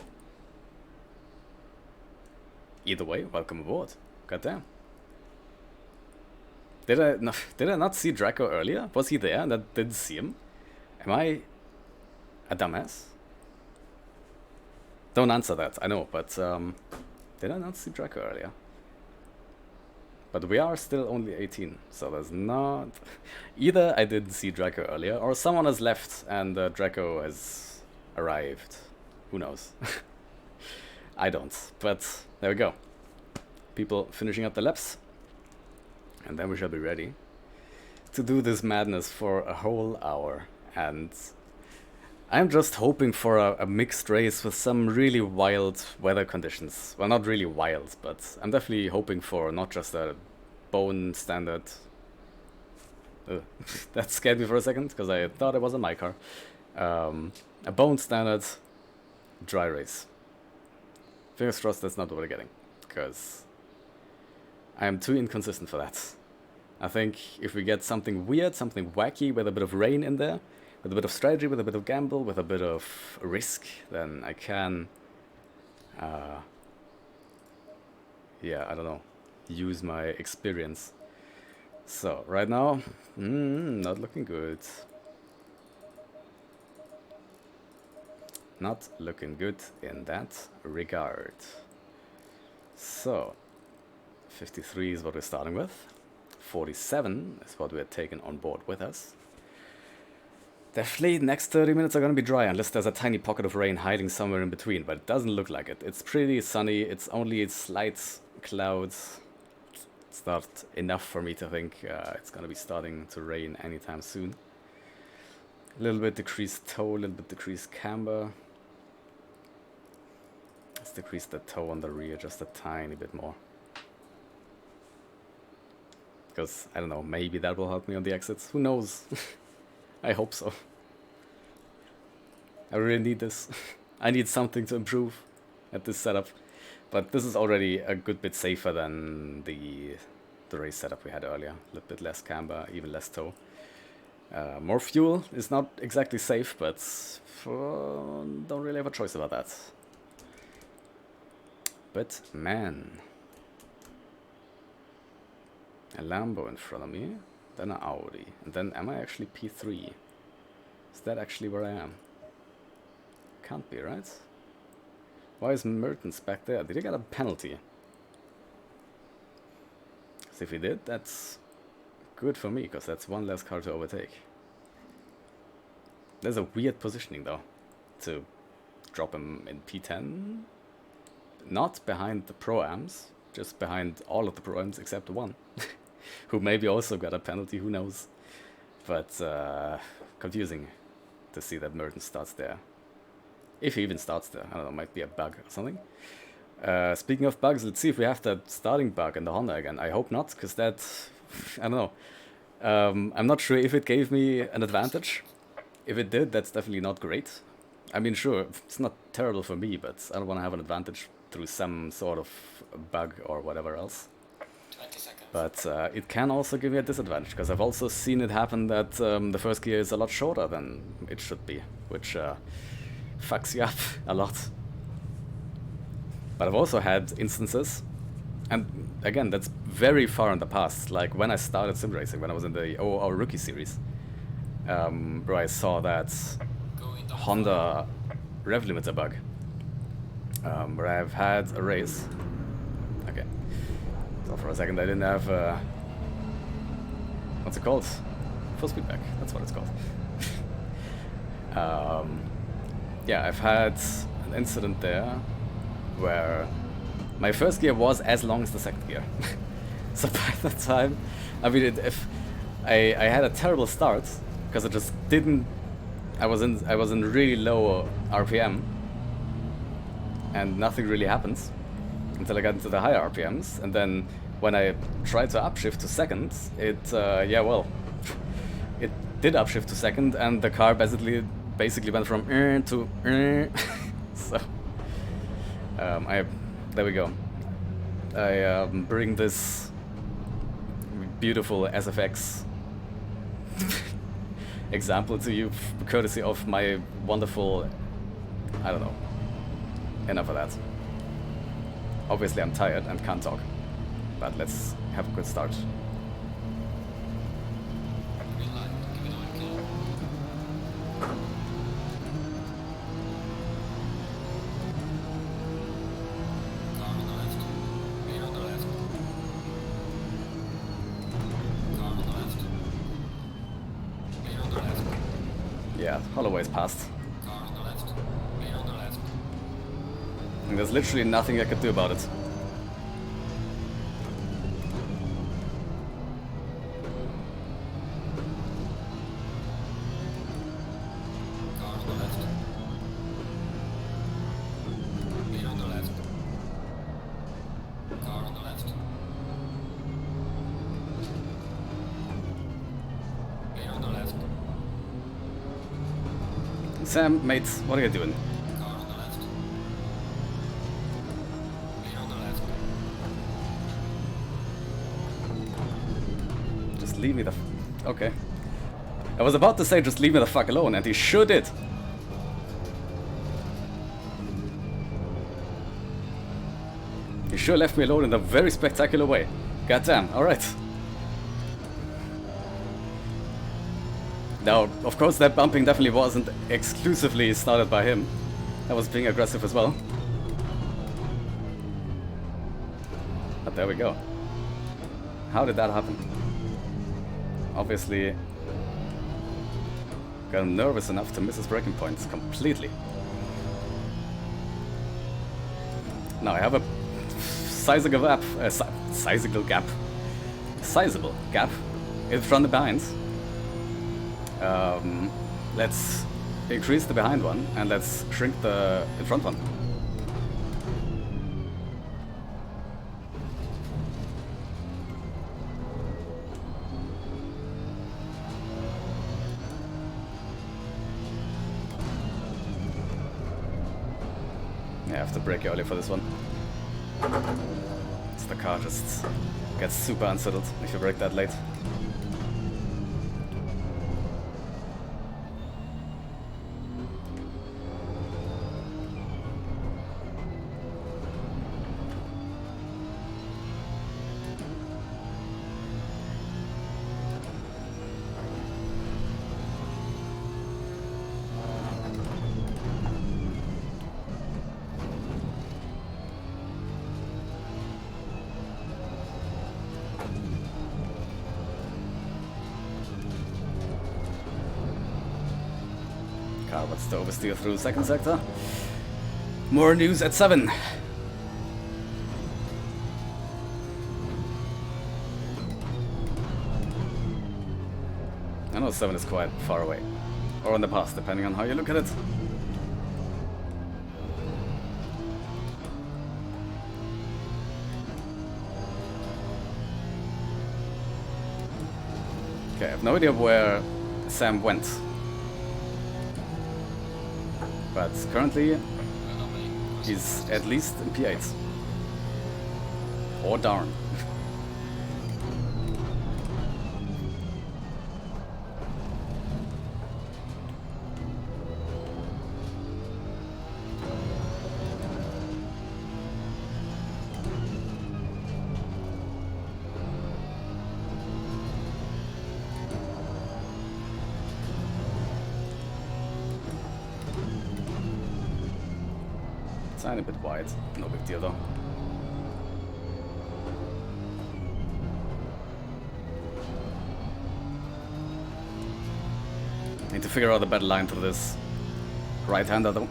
Either way, welcome aboard. Goddamn. Did I not see Draco earlier? Was he there and I didn't see him? Am I a dumbass? Don't answer that, I know, but did I not see Draco earlier? But we are still only 18, so there's not... either I didn't see Draco earlier, or someone has left and Draco has arrived. Who knows? I don't, but there we go. People finishing up the laps. And then we shall be ready to do this madness for a whole hour. And I'm just hoping for a mixed race with some really wild weather conditions. Well, not really wild, but I'm definitely hoping for not just a bone standard... that scared me for a second, because I thought it was a my car. A bone standard dry race. Fingers crossed that's not what we're getting, because I am too inconsistent for that. I think if we get something weird, something wacky with a bit of rain in there, with a bit of strategy, with a bit of gamble, with a bit of risk, then I can, yeah, I don't know, use my experience. So, right now, not looking good. Not looking good in that regard. So, 53 is what we're starting with. 47 is what we're taking on board with us. Definitely next 30 minutes are going to be dry, unless there's a tiny pocket of rain hiding somewhere in between, but it doesn't look like it. It's pretty sunny, it's only slight clouds. It's not enough for me to think it's going to be starting to rain anytime soon. A little bit decreased toe, a little bit decreased camber. Let's decrease the toe on the rear just a tiny bit more. Because, I don't know, maybe that will help me on the exits. Who knows? I hope so. I really need this. I need something to improve at this setup. But this is already a good bit safer than the race setup we had earlier. A little bit less camber, even less toe. More fuel is not exactly safe, but don't really have a choice about that. But man, a Lambo in front of me, then an Audi, and then am I actually P3? Is that actually where I am? Can't be, right? Why is Mertens back there? Did he get a penalty? Because if he did, that's good for me, because that's one less car to overtake. There's a weird positioning though, to drop him in P10. Not behind the Pro-Ams, just behind all of the Pro-Ams except one. Who maybe also got a penalty, who knows. But confusing to see that Mertens starts there. If he even starts there. I don't know, might be a bug or something. Speaking of bugs, let's see if we have that starting bug in the Honda again. I hope not, because that... I don't know. I'm not sure if it gave me an advantage. If it did, that's definitely not great. I mean, sure, it's not terrible for me, but I don't want to have an advantage through some sort of bug or whatever else. 20 seconds. But it can also give me a disadvantage, because I've also seen it happen that the first gear is a lot shorter than it should be, which fucks you up a lot. But I've also had instances, and again, that's very far in the past, like when I started sim racing, when I was in the OR Rookie Series, where I saw that Going down. Honda rev limiter bug, where I've had a race. Okay, so for a second I didn't have what's it called? Full speed back. That's what it's called. Yeah, I've had an incident there where my first gear was as long as the second gear. So by the time, I mean, if I had a terrible start because I just didn't. I was in really low RPM, and nothing really happens until I got into the higher RPMs, and then when I tried to upshift to second, it yeah, well, it did upshift to second, and the car basically went from to so there we go. I bring this beautiful SFX example to you courtesy of my wonderful, I don't know, enough of that. Obviously I'm tired and can't talk, but let's have a good start. Green light. Give me the one kill. Car on the left. Main on the left. Car on the left. Main on the left. Yeah, Holloway's passed. Car on the left. Main on the left. And there's literally nothing I could do about it. Car on the left. Main on the left. Car on the left. Main on the left. Sam, mate, what are you doing? Car on the left. Main on the left. Just leave me the okay. I was about to say just leave me the fuck alone, and he sure did. He sure left me alone in a very spectacular way. Goddamn, alright. Now, of course, that bumping definitely wasn't exclusively started by him. I was being aggressive as well. But there we go. How did that happen? Obviously, got nervous enough to miss his braking points completely. Now I have a sizable gap, sizable gap in front and behind. Let's increase the behind one and let's shrink the in front one. Yeah, I have to brake early for this one. So the car just gets super unsettled if you brake that late. Car wants to oversteer through the second sector. More news at 7. I know 7 is quite far away. Or in the past, depending on how you look at it. Okay, I have no idea where Sam went. But currently, How many? he's at least in P8. Or down. Tiny bit wide, no big deal though. Need to figure out a better line for this right-hander though.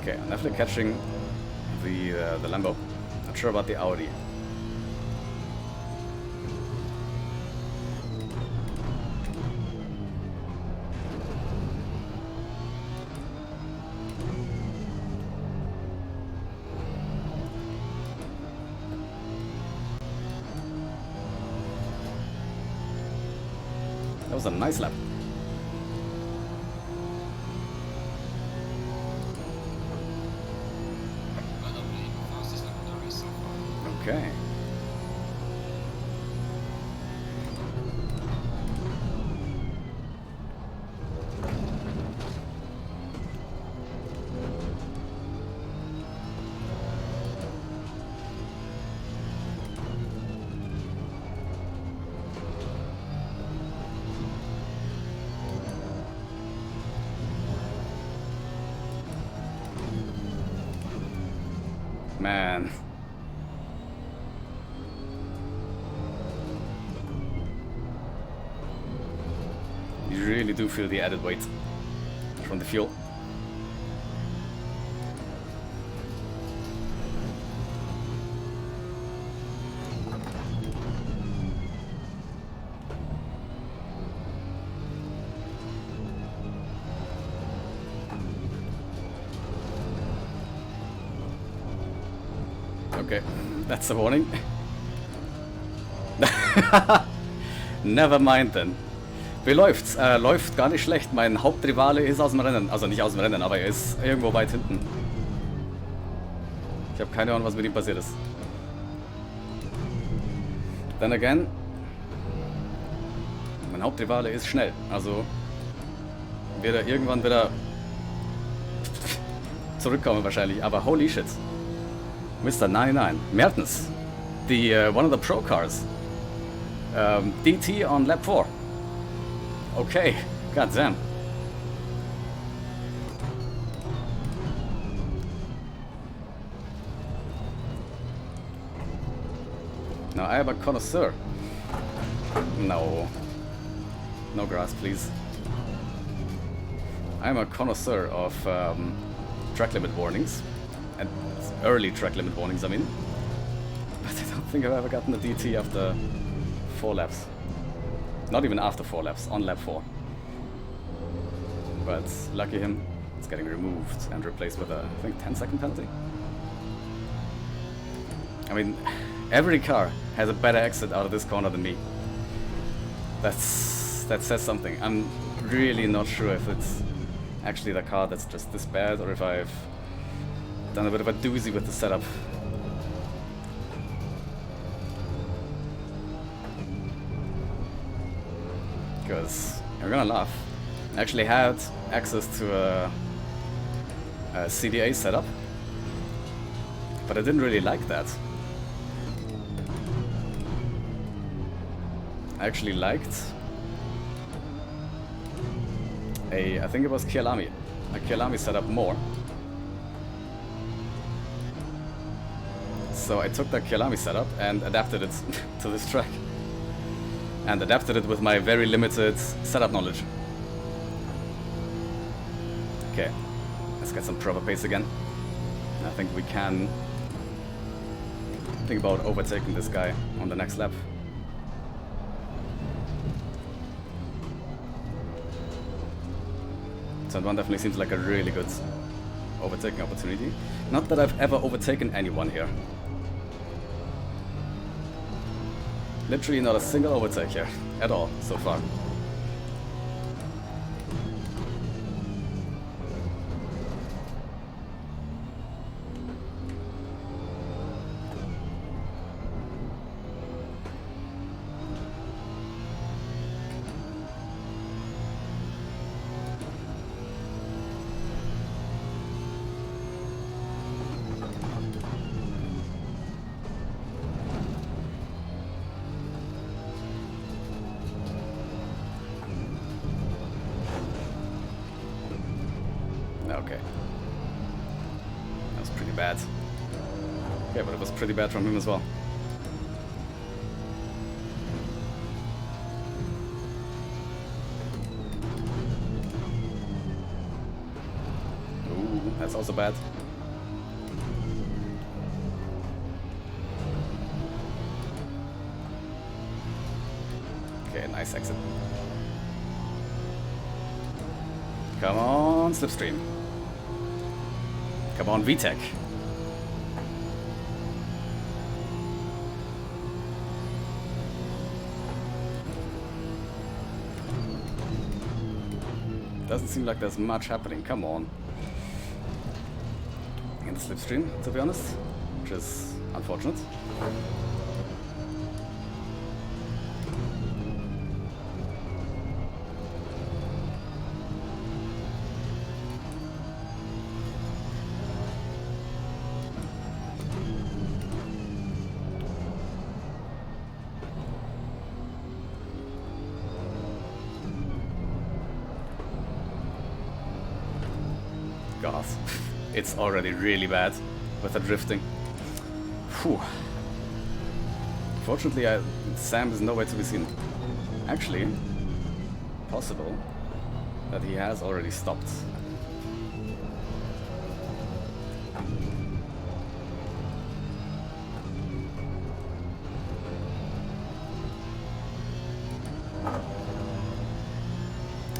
Okay, I'm definitely catching the Lambo. Not sure about the Audi. That was a nice lap. Probably fastest lap of the race so far. Okay. Man. You really do feel the added weight from the fuel. Okay, that's a warning. Never mind then. Wie läuft's? Läuft gar nicht schlecht. Mein Hauptrivale ist aus dem Rennen. Also nicht aus dem Rennen, aber er ist irgendwo weit hinten. Ich habe keine Ahnung, was mit ihm passiert ist. Then again, mein Hauptrivale ist schnell. Also wird er irgendwann wieder zurückkommen wahrscheinlich. Aber holy shit. Mr. 99. Mertens. One of the pro cars. DT on lap 4. Okay, goddamn. Now I am a connoisseur. No. No grass, please. I am a connoisseur of track limit warnings. And early track limit warnings, I mean. But I don't think I've ever gotten a DT after 4 laps. Not even after 4 laps, on lap 4. But lucky him, it's getting removed and replaced with a, I think, 10-second penalty. I mean, every car has a better exit out of this corner than me. That says something. I'm really not sure if it's actually the car that's just this bad or if I've done a bit of a doozy with the setup. Because you're gonna laugh. I actually had access to a CDA setup, but I didn't really like that. I actually liked I think it was a Kyalami setup more. So I took the Kyalami setup and adapted it to this track. And adapted it with my very limited setup knowledge. Okay, let's get some proper pace again. I think we can thinking about overtaking this guy on the next lap. Turn 1 definitely seems like a really good overtaking opportunity. Not that I've ever overtaken anyone here. Literally not a single overtake here at all so far. Okay. That was pretty bad. Okay, but it was pretty bad from him as well. Ooh, that's also bad. Okay, nice exit. Come on, Slipstream. Come on, VTEC. Doesn't seem like there's much happening. Come on. In the Slipstream, to be honest, which is unfortunate. God, it's already really bad with the drifting. Whew. Fortunately, Sam is nowhere to be seen. Actually, possible that he has already stopped.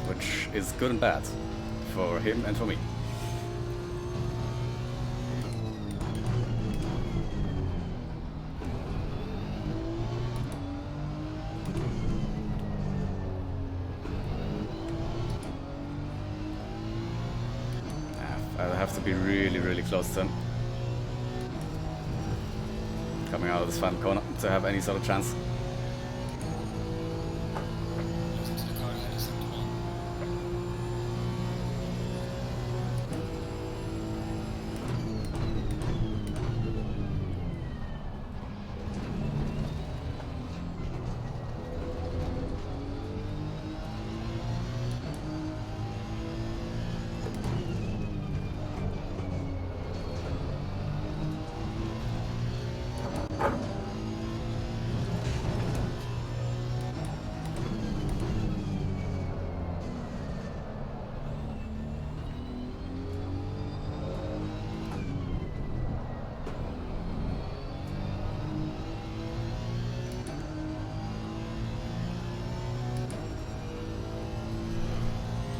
Which is good and bad for him and for me. I have to be really, really close to him. Coming out of this final corner to have any sort of chance.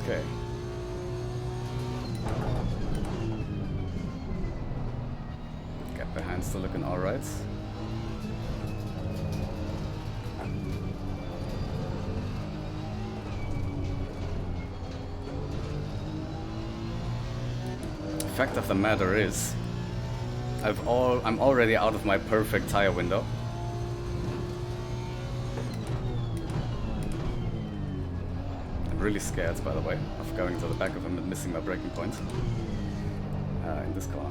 Okay. Gap behind still looking alright. The fact of the matter is, I'm already out of my perfect tire window. Really scared, by the way, of going to the back of him and missing my braking point in this corner.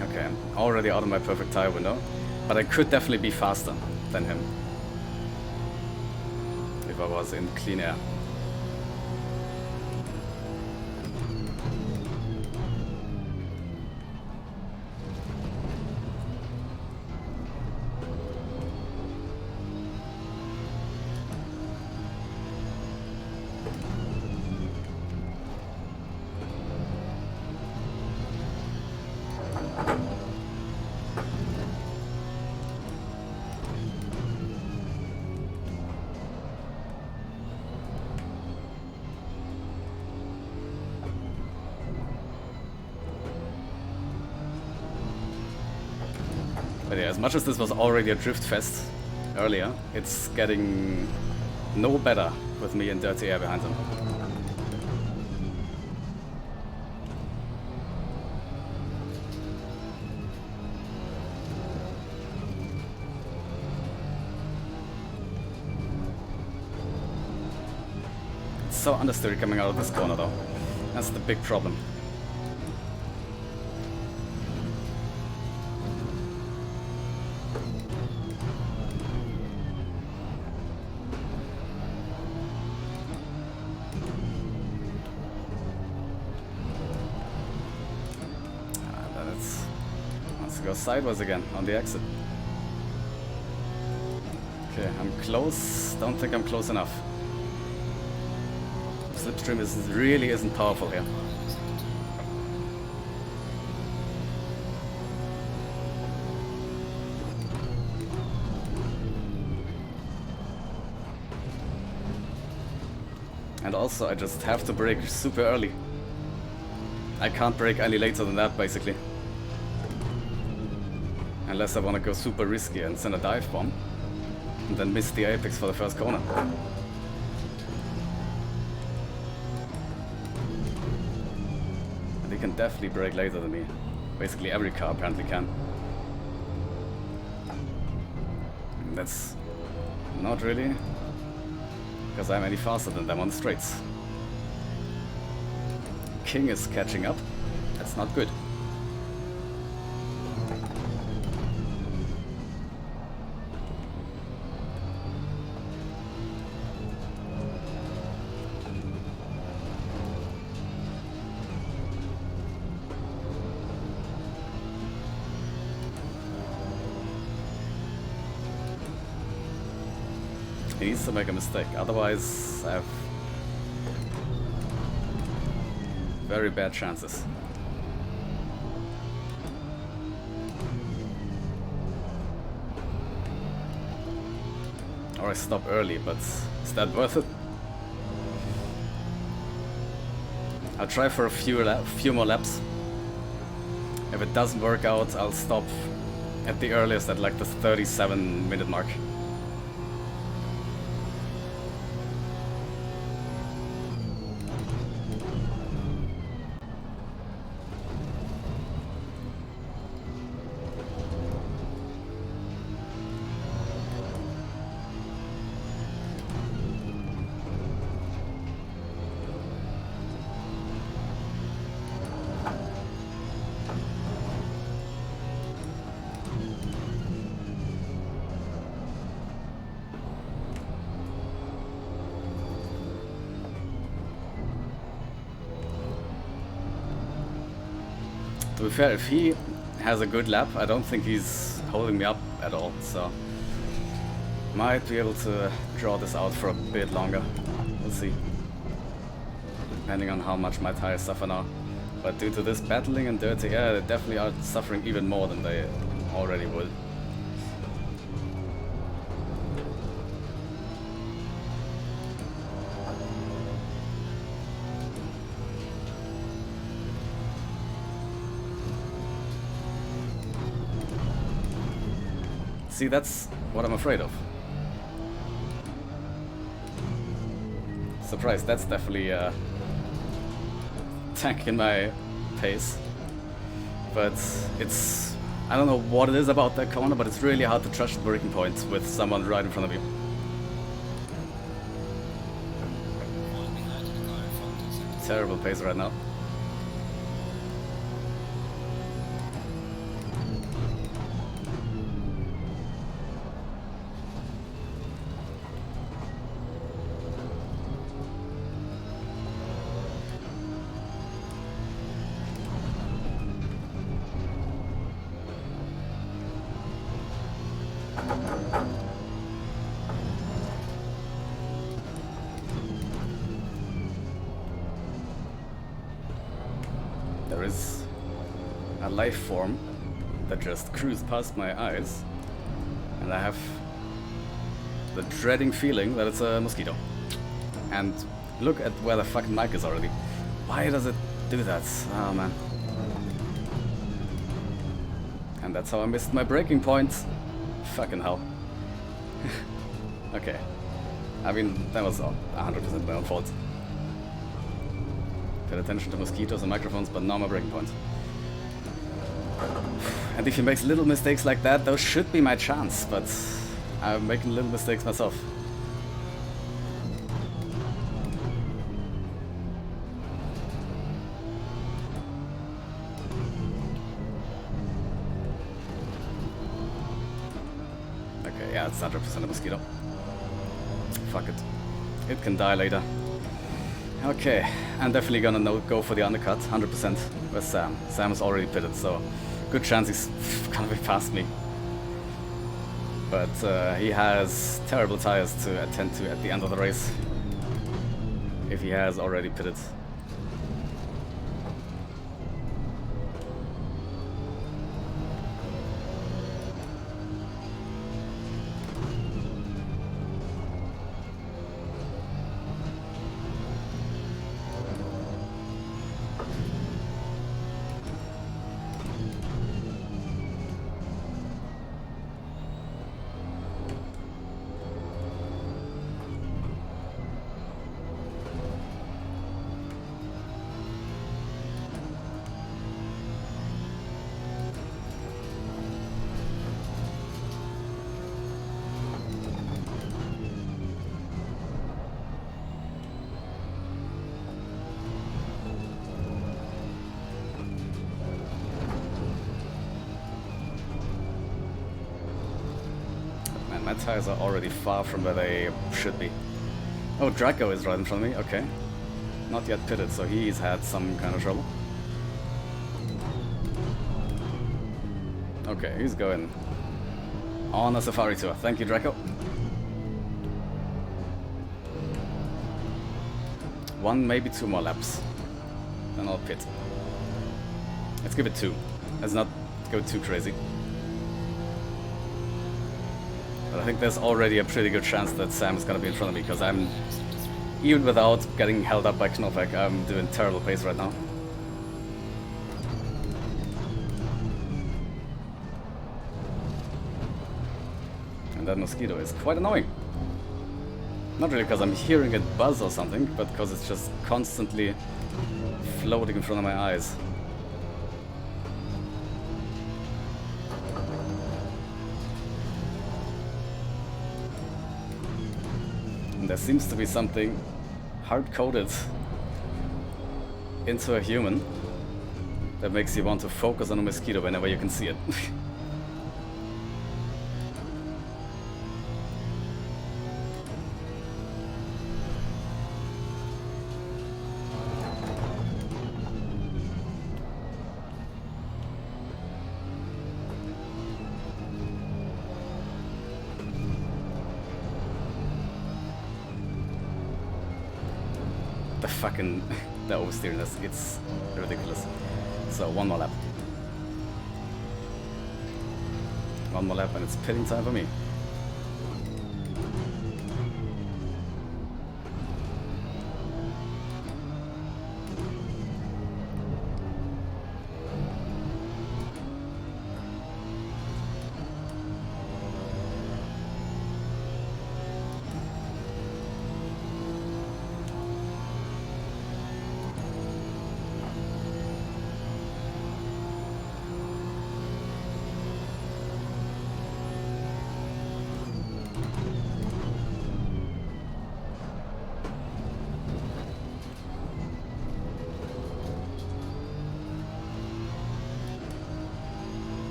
Okay, I'm already out of my perfect tire window, but I could definitely be faster than him if I was in clean air. But yeah, as much as this was already a drift fest earlier, it's getting no better with me and Dirty Air behind him. It's so understeery coming out of this corner though. That's the big problem. Go sideways again on the exit. Okay, I'm close. Don't think I'm close enough. Slipstream really isn't powerful here. And also, I just have to brake super early. I can't brake any later than that, basically. Unless I want to go super risky and send a dive bomb and then miss the apex for the first corner. And he can definitely brake later than me. Basically every car apparently can. And that's not really because I'm any faster than them on the straights. King is catching up. That's not good. He needs to make a mistake, otherwise I have very bad chances. Or I stop early, but is that worth it? I'll try for a few more laps. If it doesn't work out, I'll stop at the earliest at like the 37-minute mark. To be fair, if he has a good lap, I don't think he's holding me up at all, so might be able to draw this out for a bit longer. We'll see. Depending on how much my tires suffer now. But due to this battling and dirty air, they definitely are suffering even more than they already would. See, that's what I'm afraid of. Surprised, that's definitely a tank in my pace. But it's... I don't know what it is about that corner, but it's really hard to trust the braking point with someone right in front of you. Terrible pace right now. There is a life form that just cruised past my eyes, and I have the dreading feeling that it's a mosquito. And look at where the fucking mic is already. Why does it do that? Oh man. And that's how I missed my braking points. Fucking hell. Okay. I mean, that was 100% my own fault. Paid attention to mosquitoes and microphones, but not my braking points. And if he makes little mistakes like that, those should be my chance, but I'm making little mistakes myself. Okay, yeah, it's 100% a mosquito. Fuck it. It can die later. Okay, I'm definitely gonna go for the undercut, 100% with Sam. Sam is already pitted, so good chance he's gonna be past me. But he has terrible tires to attend to at the end of the race, if he has already pitted. My tires are already far from where they should be. Oh, Draco is right in front of me, okay. Not yet pitted, so he's had some kind of trouble. Okay, he's going on a safari tour. Thank you, Draco. One, maybe two more laps. Then I'll pit. Let's give it two. Let's not go too crazy. But I think there's already a pretty good chance that Sam is gonna be in front of me, because I'm, even without getting held up by Knofek, I'm doing terrible pace right now. And that mosquito is quite annoying. Not really because I'm hearing it buzz or something, but because it's just constantly floating in front of my eyes. There seems to be something hard-coded into a human that makes you want to focus on a mosquito whenever you can see it. The fucking the oversteerness, it's ridiculous. So one more lap. One more lap and it's pitting time for me.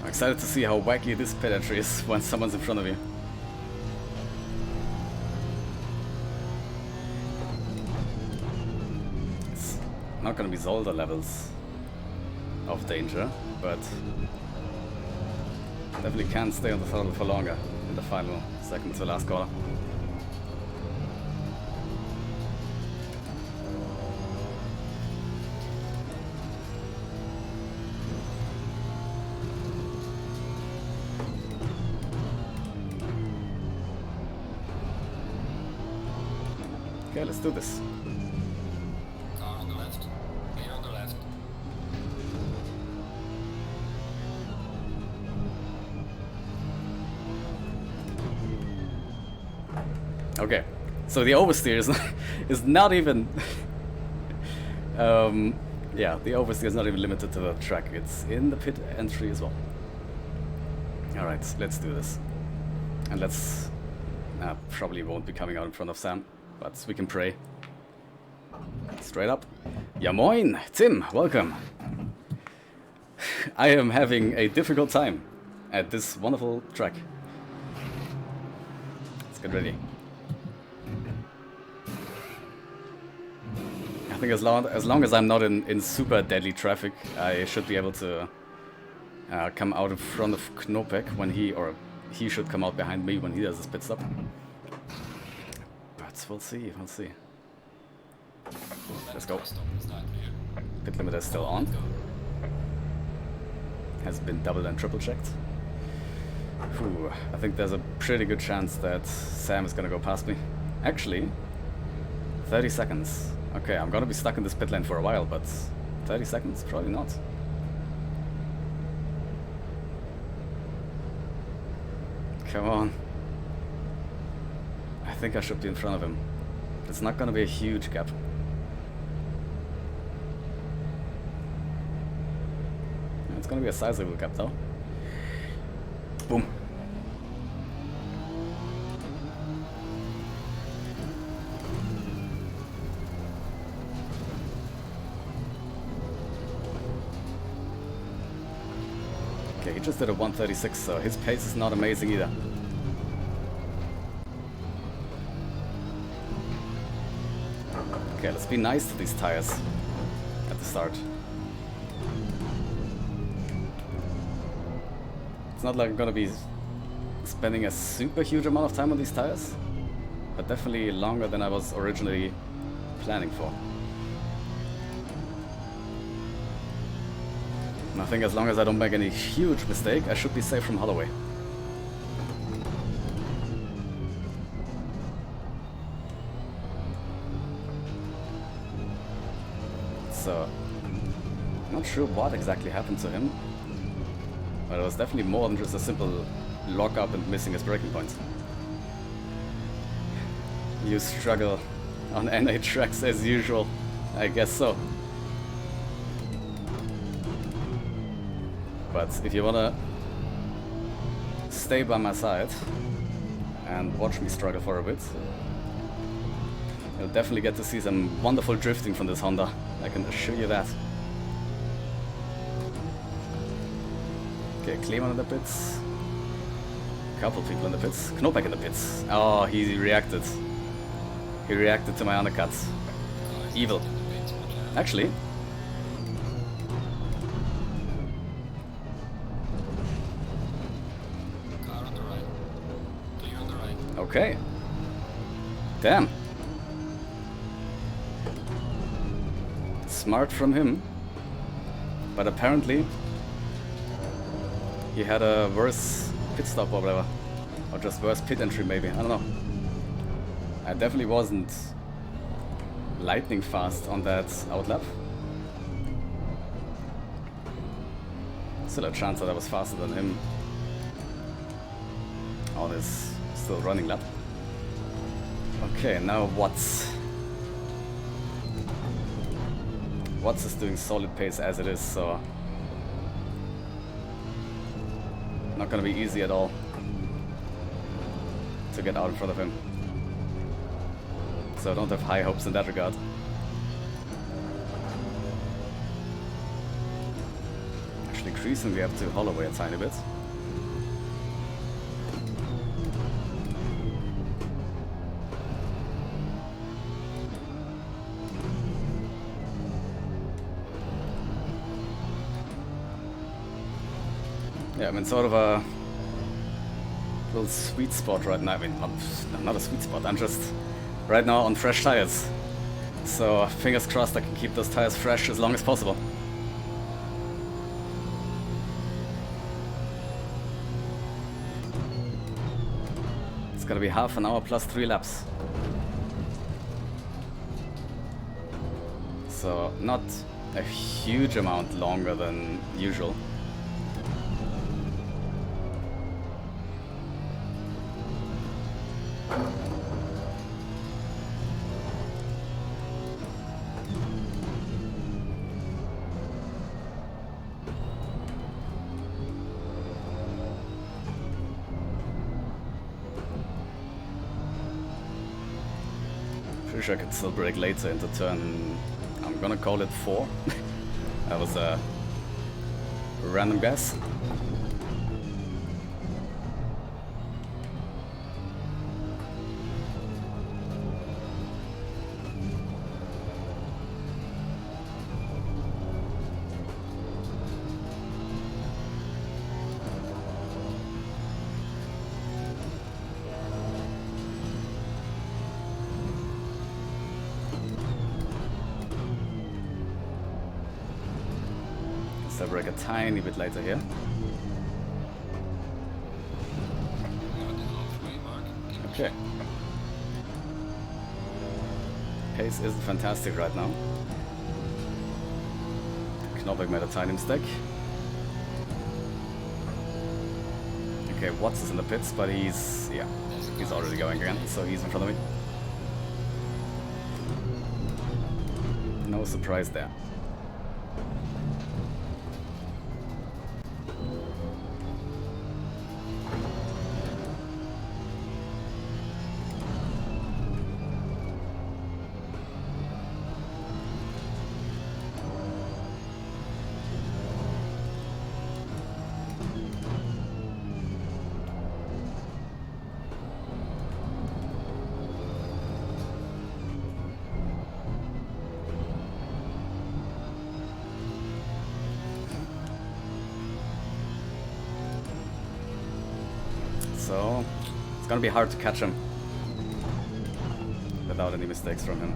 I'm excited to see how wacky this pit entry is when someone's in front of you. It's not gonna be Zolder levels of danger, but definitely can't stay on the throttle for longer in the final second to last corner. Okay, let's do this. Car on the left. Clear on the left. Okay, so the oversteer is not even... yeah, the oversteer is not even limited to the track. It's in the pit entry as well. Alright, let's do this. And let's... probably won't be coming out in front of Sam, but we can pray. Straight up. Ja moin, Tim, welcome. I am having a difficult time at this wonderful track. Let's get ready. I think as long as I'm not in super deadly traffic, I should be able to come out in front of Knopek when he should come out behind me when he does his pit stop. But we'll see, we'll see. Let's go. Pit limiter is still on. Has been double and triple checked. Whew, I think there's a pretty good chance that Sam is gonna go past me. Actually, 30 seconds. Okay, I'm gonna be stuck in this pit lane for a while, but 30 seconds? Probably not. Come on. I think I should be in front of him. It's not gonna be a huge gap. It's gonna be a sizable gap though. Boom. Okay, he just did a 136, so his pace is not amazing either. Okay, let's be nice to these tires at the start. It's not like I'm gonna be spending a super huge amount of time on these tires, but definitely longer than I was originally planning for. And I think as long as I don't make any huge mistake, I should be safe from Holloway. So, not sure what exactly happened to him, but it was definitely more than just a simple lock-up and missing his braking points. You struggle on NA tracks as usual, I guess so. But if you wanna stay by my side and watch me struggle for a bit, you'll definitely get to see some wonderful drifting from this Honda, I can assure you that. Okay, Kleeman in the pits. Couple people in the pits. Knopek in the pits. Oh, he reacted. He reacted to my undercut. Evil. Actually. Car on the right. Clear on the right. Okay. Damn. Smart from him. But apparently he had a worse pit stop or whatever. Or just worse pit entry maybe. I don't know. I definitely wasn't lightning fast on that outlap. Still a chance that I was faster than him on his still running lap. Okay, now Watts is doing solid pace as it is, so not gonna be easy at all to get out in front of him. So I don't have high hopes in that regard. Actually creasing we have to Holloway a tiny bit. Yeah, I'm in sort of a little sweet spot right now. I mean, not a sweet spot, I'm just right now on fresh tires. So fingers crossed I can keep those tires fresh as long as possible. It's gonna be half an hour plus 3 laps. So not a huge amount longer than usual. Pretty sure I could still brake later into turn, I'm gonna call it 4. That was a random guess. So brake a tiny bit later here. Okay. Pace isn't fantastic right now. Knoppek made a tiny mistake. Okay, Watts is in the pits, but he's already going again, so he's in front of me. No surprise there. So it's gonna be hard to catch him without any mistakes from him.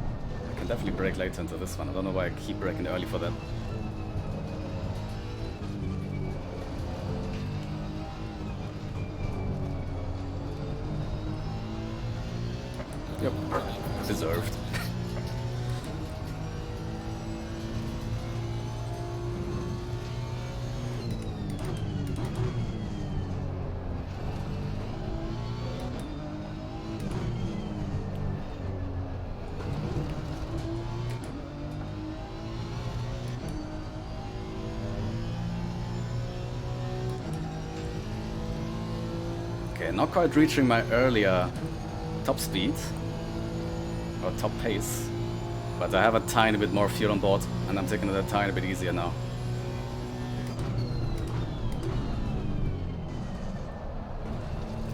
I can definitely brake later into this one. I don't know why I keep braking early for that. Yep, deserved. Okay, not quite reaching my earlier top speed or top pace, but I have a tiny bit more fuel on board and I'm taking it a tiny bit easier now.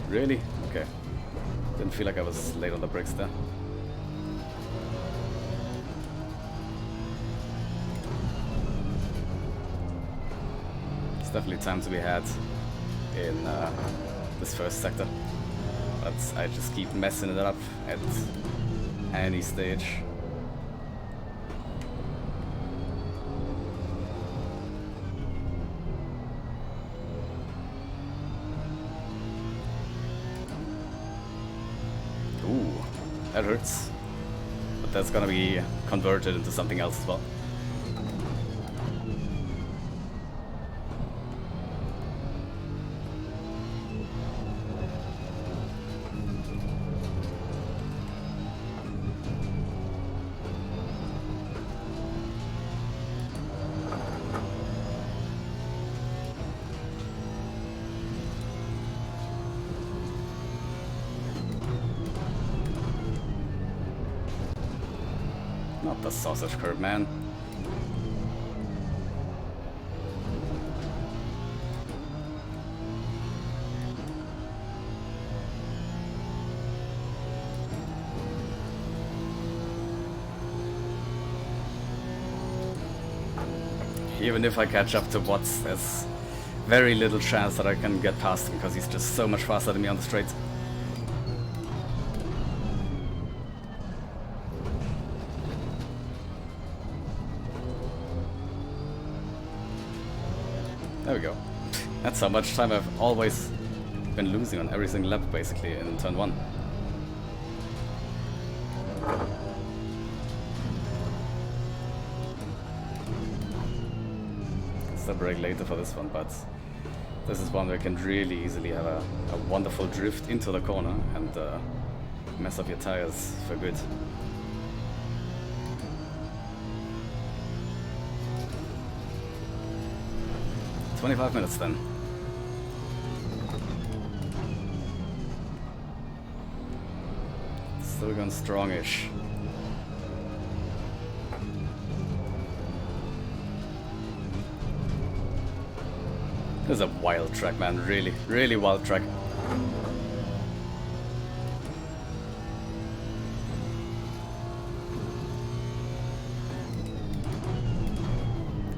Really? Okay. Didn't feel like I was late on the brakes there. It's definitely time to be had in this first sector, but I just keep messing it up at any stage. Ooh, that hurts, but that's gonna be converted into something else as well. Not the sausage curve, man. Even if I catch up to Watts, there's very little chance that I can get past him because he's just so much faster than me on the straight. There we go. That's how much time I've always been losing on every single lap, basically, in turn 1. faster brake later for this one, but this is one where you can really easily have a wonderful drift into the corner and mess up your tires for good. "25 minutes then." Still going strongish. This is a wild track, man. Really, really wild track.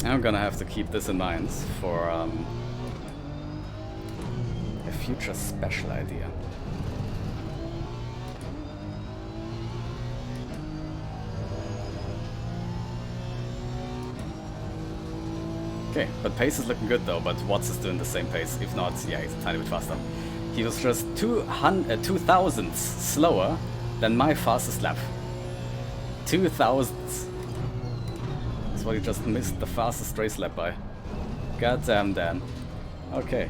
I'm gonna have to keep this in mind for a future special idea. Okay, but pace is looking good though, but Watts is doing the same pace. If not, yeah, he's a tiny bit faster. He was just 2 thousandths slower than my fastest lap. 2 thousandths. That's what he just missed the fastest race lap by. Goddamn, Dan. Okay.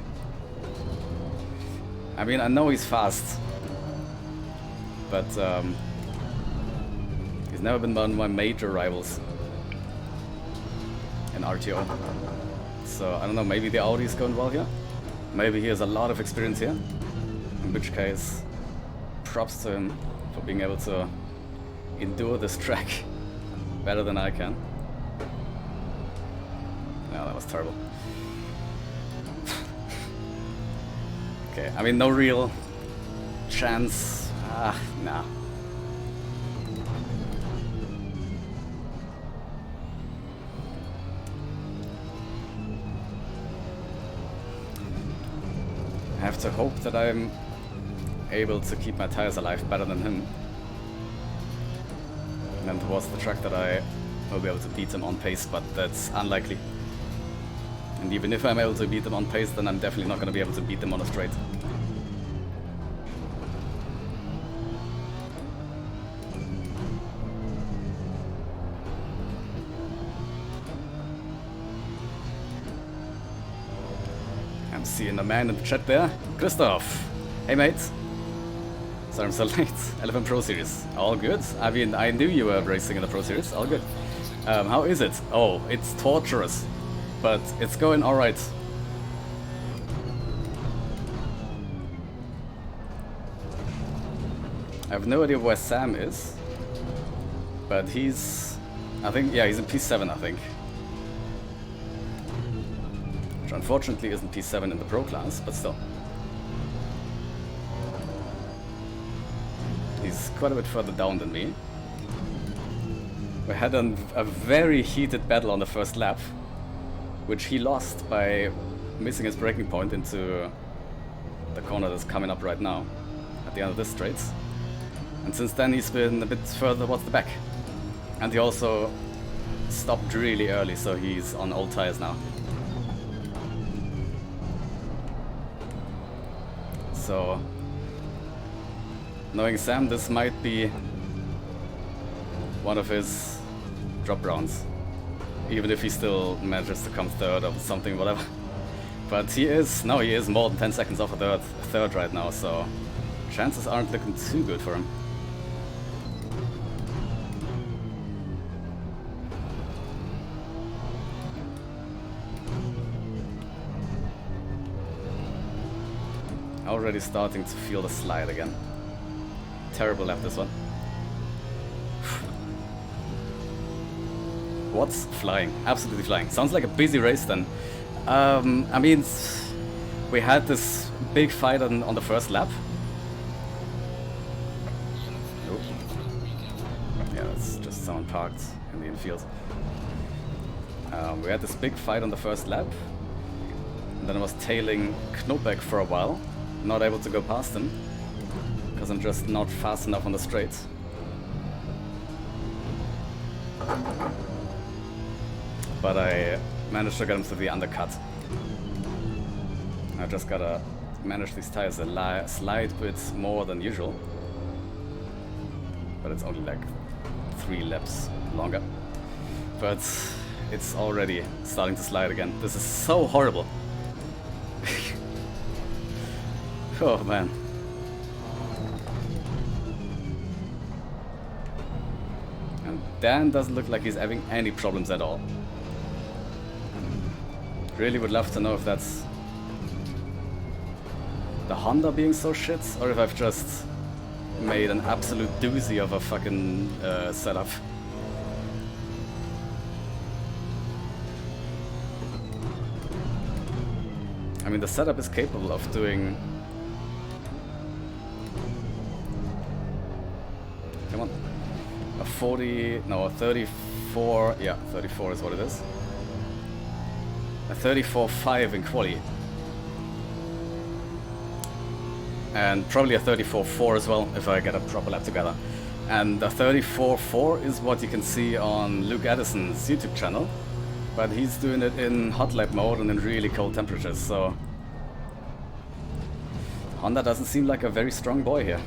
I mean, I know he's fast, but he's never been one of my major rivals in RTO. So I don't know, maybe the Audi is going well here. Maybe he has a lot of experience here. In which case, props to him for being able to endure this track better than I can. No, that was terrible. Okay, I mean, no real chance. Nah. I have to hope that I'm able to keep my tires alive better than him. And then towards the track that I will be able to beat him on pace, but that's unlikely. And even if I'm able to beat him on pace, then I'm definitely not going to be able to beat him on a straight. I'm seeing a man in the chat there. Christoph! Hey mate! Sorry I'm so late. Elephant Pro Series. All good? I mean, I knew you were racing in the Pro Series. All good. How is it? Oh, it's torturous. But it's going alright. I have no idea where Sam is. But he's... I think, yeah, he's in P7, I think. Which unfortunately isn't P7 in the Pro class, but still. He's quite a bit further down than me. We had a very heated battle on the first lap, which he lost by missing his braking point into the corner that's coming up right now, at the end of this straight. And since then he's been a bit further towards the back. And he also stopped really early, so he's on old tires now. So, knowing Sam, this might be one of his drop rounds. Even if he still manages to come third or something, whatever. But he is more than 10 seconds off a third right now, so chances aren't looking too good for him. Already starting to feel the slide again. Terrible lap this one. What's flying? Absolutely flying. Sounds like a busy race then. I mean, we had this big fight on the first lap. Nope. Yeah, that's just someone parked in the infield. We had this big fight on the first lap. And then I was tailing Knobeck for a while. Not able to go past him. Because I'm just not fast enough on the straight. But I managed to get him to the undercut. I just gotta manage these tires a slight bit more than usual. But it's only like 3 laps longer. But it's already starting to slide again. This is so horrible. Oh man. And Dan doesn't look like he's having any problems at all. Really would love to know if that's the Honda being so shit, or if I've just made an absolute doozy of a fucking setup. I mean, the setup is capable of doing... Come on. A 40... No, a 34... Yeah, 34 is what it is. A 34.5 in quali. And probably a 34.4 as well, if I get a proper lap together. And the 34.4 is what you can see on Luke Addison's YouTube channel. But he's doing it in hot lap mode and in really cold temperatures, so... Honda doesn't seem like a very strong boy here.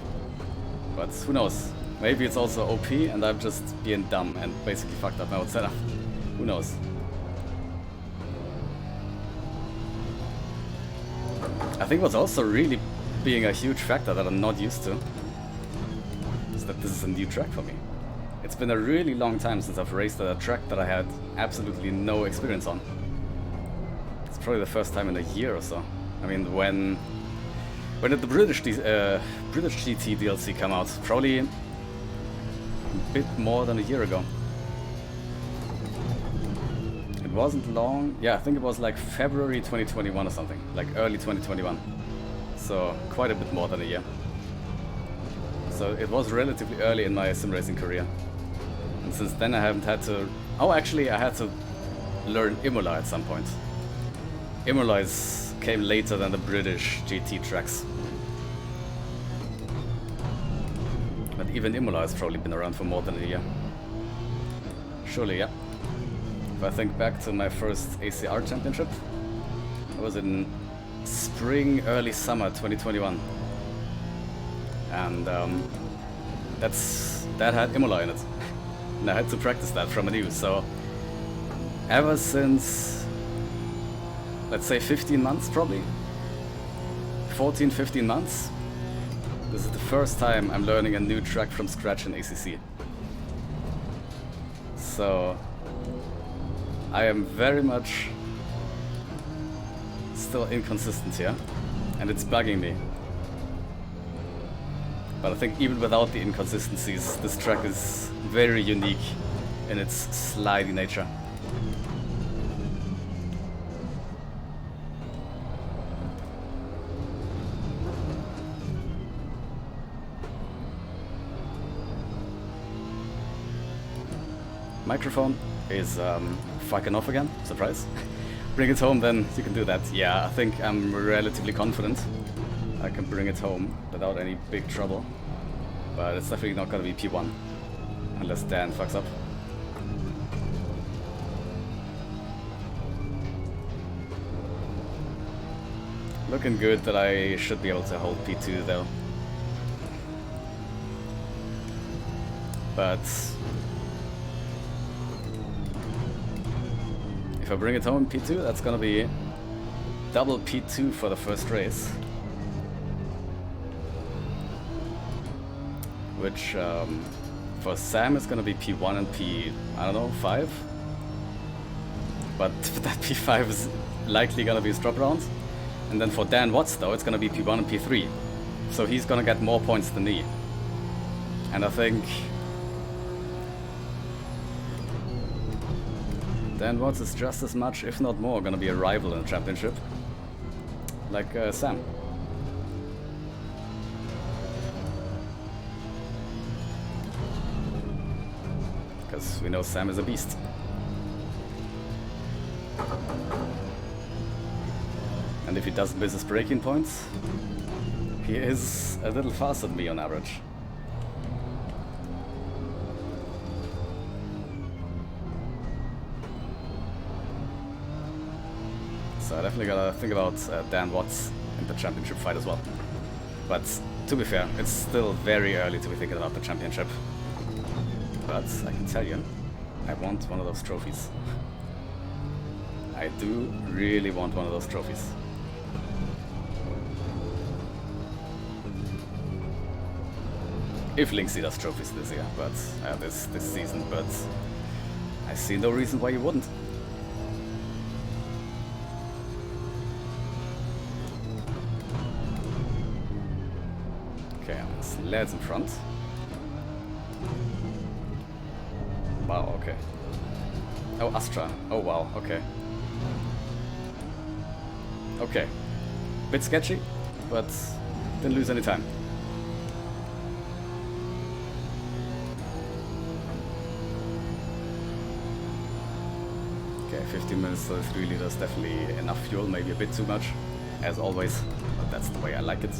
But who knows? Maybe it's also OP and I'm just being dumb and basically fucked up my own setup. Who knows? I think what's also really being a huge factor that I'm not used to is that this is a new track for me. It's been a really long time since I've raced at a track that I had absolutely no experience on. It's probably the first time in a year or so. I mean, when did the British GT DLC come out? Probably a bit more than a year ago. It wasn't long. Yeah, I think it was like February 2021 or something, like early 2021. So quite a bit more than a year. So it was relatively early in my sim racing career. And since then I haven't had to... Oh, actually I had to learn Imola at some point. Imola came later than the British GT tracks. But even Imola has probably been around for more than a year. Surely, yeah. If I think back to my first ACR championship, it was in spring, early summer 2021. And that had Imola in it. And I had to practice that from anew, so ever since, let's say 15 months probably, 14, 15 months, this is the first time I'm learning a new track from scratch in ACC. So I am very much still inconsistent here, and it's bugging me. But I think even without the inconsistencies, this track is very unique in its slidey nature. Microphone is fucking off again, surprise. Bring it home, then you can do that. Yeah, I think I'm relatively confident I can bring it home without any big trouble. But it's definitely not gonna be P1, unless Dan fucks up. Looking good that I should be able to hold P2 though. But if I bring it home in P2, that's gonna be double P2 for the first race. Which for Sam is gonna be P1 and I don't know, 5? But that P5 is likely gonna be his drop rounds. And then for Dan Watts though, it's gonna be P1 and P3. So he's gonna get more points than me. And I think Dan Watts is just as much, if not more, gonna be a rival in the championship. Like Sam. Because we know Sam is a beast. And if he doesn't miss his braking points, he is a little faster than me on average. So I definitely gotta think about Dan Watts in the championship fight as well. But to be fair, it's still very early to be thinking about the championship. But I can tell you, I want one of those trophies. I do really want one of those trophies. If Linksy does trophies this year, but this season, but I see no reason why you wouldn't. Okay, Laird's in front. Wow, okay. Oh, Astra. Oh, wow, okay. Okay. Bit sketchy, but didn't lose any time. Okay, 15 minutes to 3 liters, definitely enough fuel, maybe a bit too much, as always, but that's the way I like it.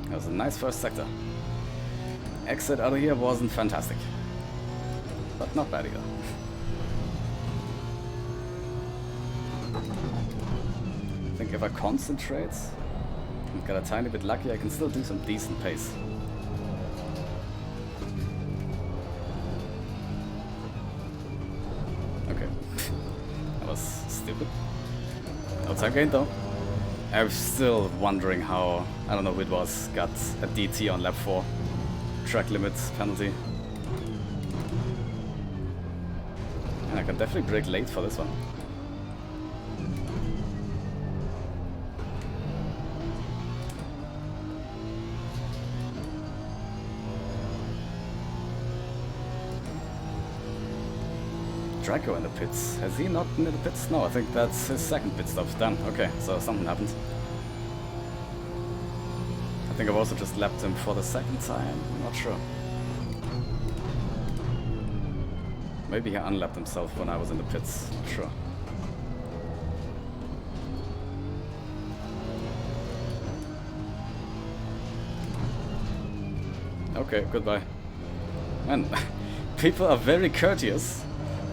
That was a nice first sector. Exit out of here wasn't fantastic, but not bad either. I think if I concentrate and get a tiny bit lucky, I can still do some decent pace. Okay, that was stupid. No time gain though. I'm still wondering how, I don't know who it was, got a DT on lap 4. Track limits penalty. And I can definitely brake late for this one. Draco in the pits. Has he not been in the pits? No, I think that's his second pit stop. Done. Okay, so something happened. I think I've also just lapped him for the second time. I'm not sure. Maybe he unlapped himself when I was in the pits. Not sure. Okay, goodbye. Man, people are very courteous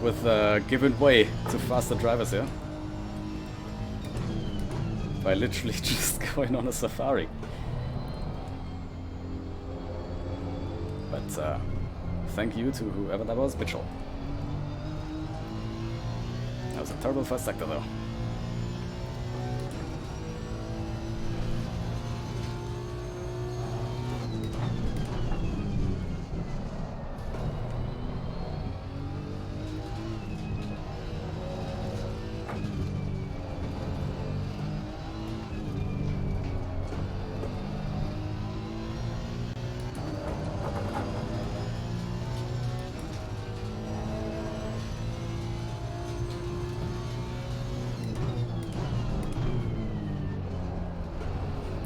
with giving way to faster drivers here. By literally just going on a safari. But thank you to whoever that was, Mitchell. That was a terrible first sector though.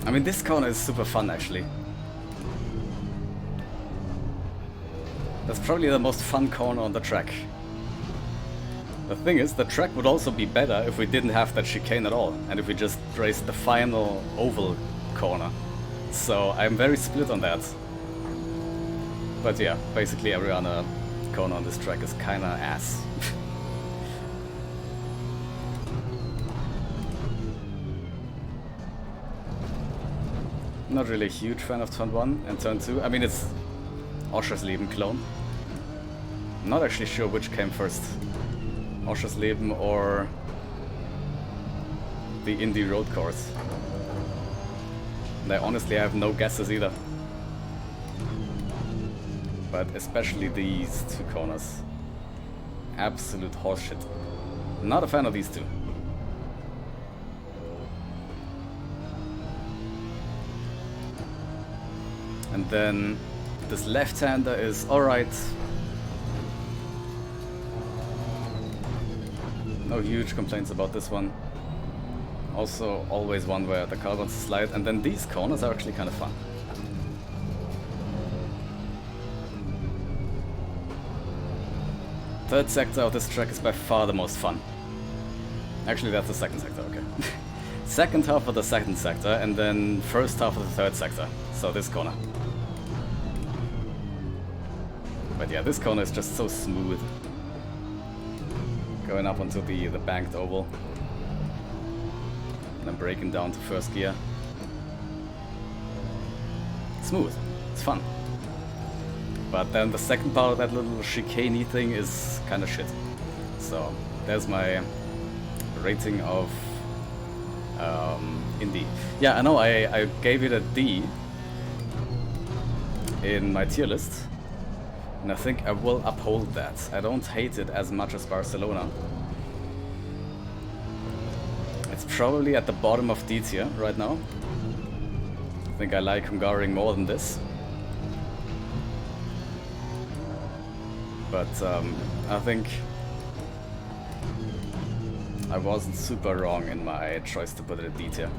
I mean, this corner is super fun, actually. That's probably the most fun corner on the track. The thing is, the track would also be better if we didn't have that chicane at all, and if we just raced the final oval corner. So I'm very split on that. But yeah, basically every other corner on this track is kinda ass. Not really a huge fan of turn 1 and turn 2. I mean, it's Oschersleben clone. Not actually sure which came first. Oschersleben or the Indy road course. And I honestly have no guesses either. But especially these two corners. Absolute horseshit. Not a fan of these two. And then this left-hander is alright. No huge complaints about this one. Also always one where the car wants to slide, and then these corners are actually kind of fun. Third sector of this track is by far the most fun. Actually, that's the second sector, okay. Second half of the second sector, and then first half of the third sector. So this corner. But yeah, this corner is just so smooth. Going up onto the banked oval. And then braking down to first gear. Smooth. It's fun. But then the second part of that little chicane thing is kind of shit. So there's my rating of Indy. Yeah, I know I gave it a D in my tier list. And I think I will uphold that. I don't hate it as much as Barcelona. It's probably at the bottom of D tier right now. I think I like Hungaroring more than this. But I think I wasn't super wrong in my choice to put it at D tier.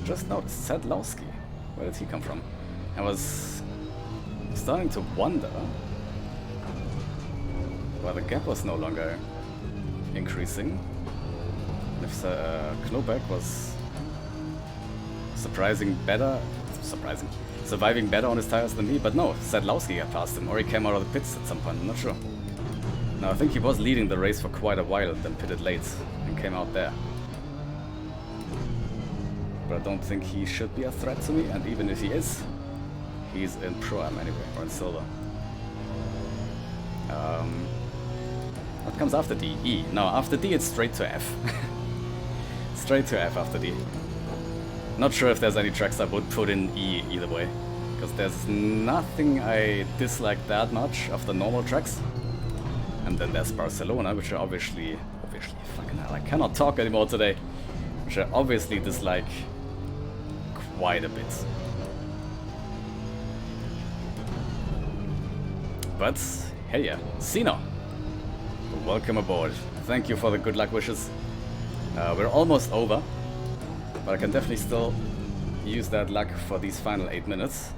Just noticed, Sadlowski. Where did he come from? I was starting to wonder why the gap was no longer increasing. If Knobeck was surviving better on his tires than me, but no, Sadlowski got past him, or he came out of the pits at some point, I'm not sure. No, I think he was leading the race for quite a while, then pitted late and came out there. But I don't think he should be a threat to me, and even if he is, he's in Pro-Am anyway, or in Silver. What comes after D? E. No, after D it's straight to F. Straight to F after D. Not sure if there's any tracks I would put in E either way, because there's nothing I dislike that much of the normal tracks. And then there's Barcelona, which I obviously, fucking hell, I cannot talk anymore today. Which I obviously dislike quite a bit. But, hey yeah, Sino! Welcome aboard. Thank you for the good luck wishes. We're almost over, but I can definitely still use that luck for these final 8 minutes.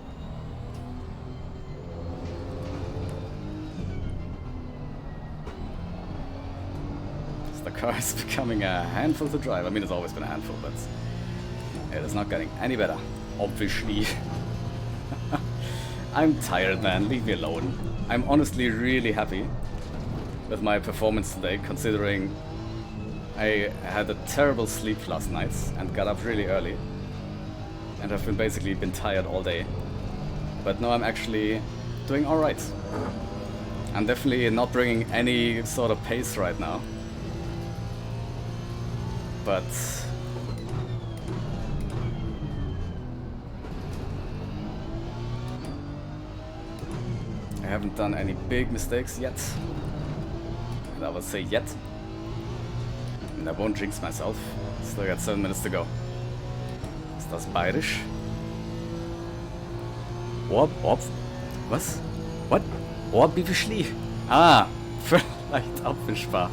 The car is becoming a handful to drive. I mean, it's always been a handful, but it is not getting any better, obviously. I'm tired, man. Leave me alone. I'm honestly really happy with my performance today, considering I had a terrible sleep last night and got up really early. And I've basically been tired all day. But no, I'm actually doing alright. I'm definitely not bringing any sort of pace right now. But I haven't done any big mistakes yet. And I will say yet. And I won't jinx myself. Still got 7 minutes to go. Ist das bayerisch? Orb? Was? What? Orbbifischli? Ah, vielleicht abwischbar.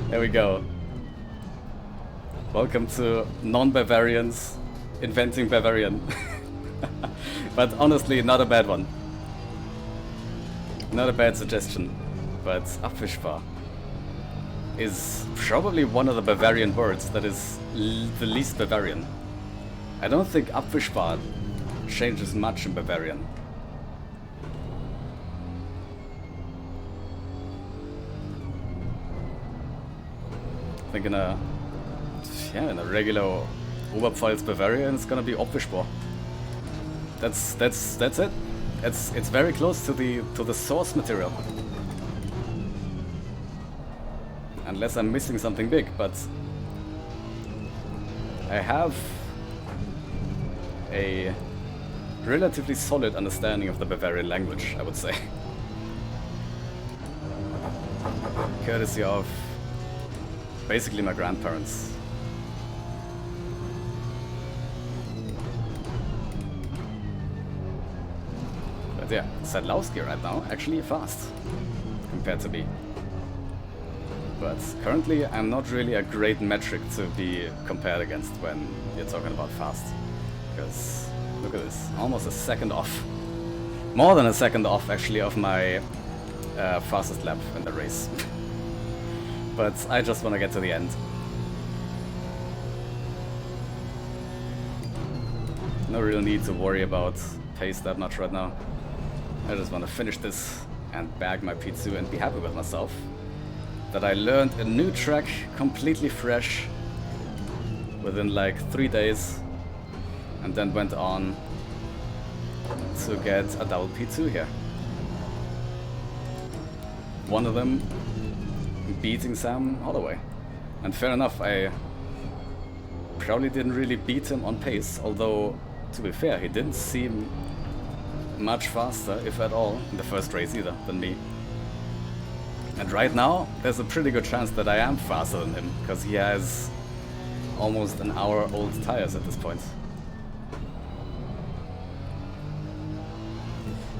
There we go. Welcome to non-Bavarians inventing Bavarian. But honestly, not a bad one. Not a bad suggestion. But abwischbar is probably one of the Bavarian words that is the least Bavarian. I don't think abwischbar changes much in Bavarian. I think in a regular Oberpfalz Bavarian, it's gonna be abwischbar. That's it. It's very close to the source material. Unless I'm missing something big, but I have a relatively solid understanding of the Bavarian language, I would say. Courtesy of basically my grandparents. But yeah, Sadlowski right now actually fast compared to me. But currently I'm not really a great metric to be compared against when you're talking about fast. Because look at this, almost a second off. More than a second off actually of my fastest lap in the race. But I just want to get to the end. No real need to worry about pace that much right now. I just want to finish this and bag my P2 and be happy with myself. That I learned a new track completely fresh within like 3 days and then went on to get a double P2 here. One of them beating Sam Holloway. And fair enough, I probably didn't really beat him on pace, although to be fair, he didn't seem much faster, if at all, in the first race either, than me. And right now, there's a pretty good chance that I am faster than him, because he has almost an hour old tires at this point.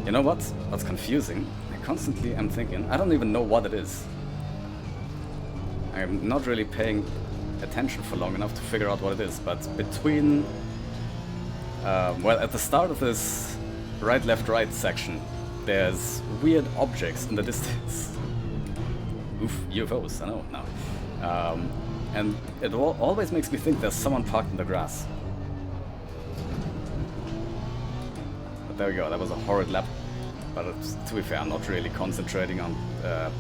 You know what? What's confusing? I constantly am thinking, I don't even know what it is. I'm not really paying attention for long enough to figure out what it is, but between... well, at the start of this right, left, right section, there's weird objects in the distance. Oof, UFOs, I know now. And it always makes me think there's someone parked in the grass. But there we go, that was a horrid lap. But to be fair, I'm not really concentrating on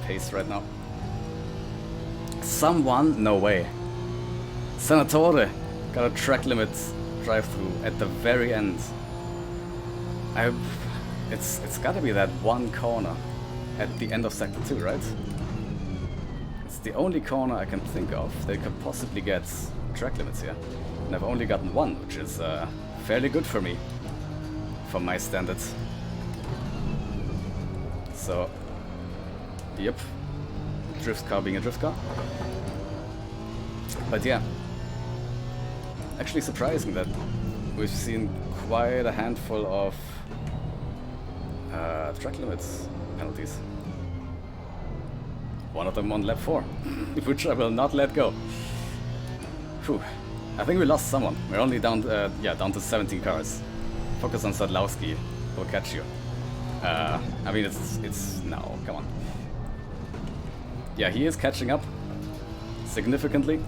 pace right now. Someone, no way. Senatore got a track limit drive-through at the very end. It's gotta be that one corner at the end of sector 2, right? It's the only corner I can think of that could possibly get track limits here. And I've only gotten one, which is fairly good for me, for my standards. So, yep, drift car being a drift car. But yeah, actually surprising that we've seen quite a handful of track limits penalties. One of them on lap 4, which I will not let go. Phew. I think we lost someone. We're only down, down to 17 cars. Focus on Sadlowski. We'll catch you. I mean, it's no, come on. Yeah, he is catching up significantly.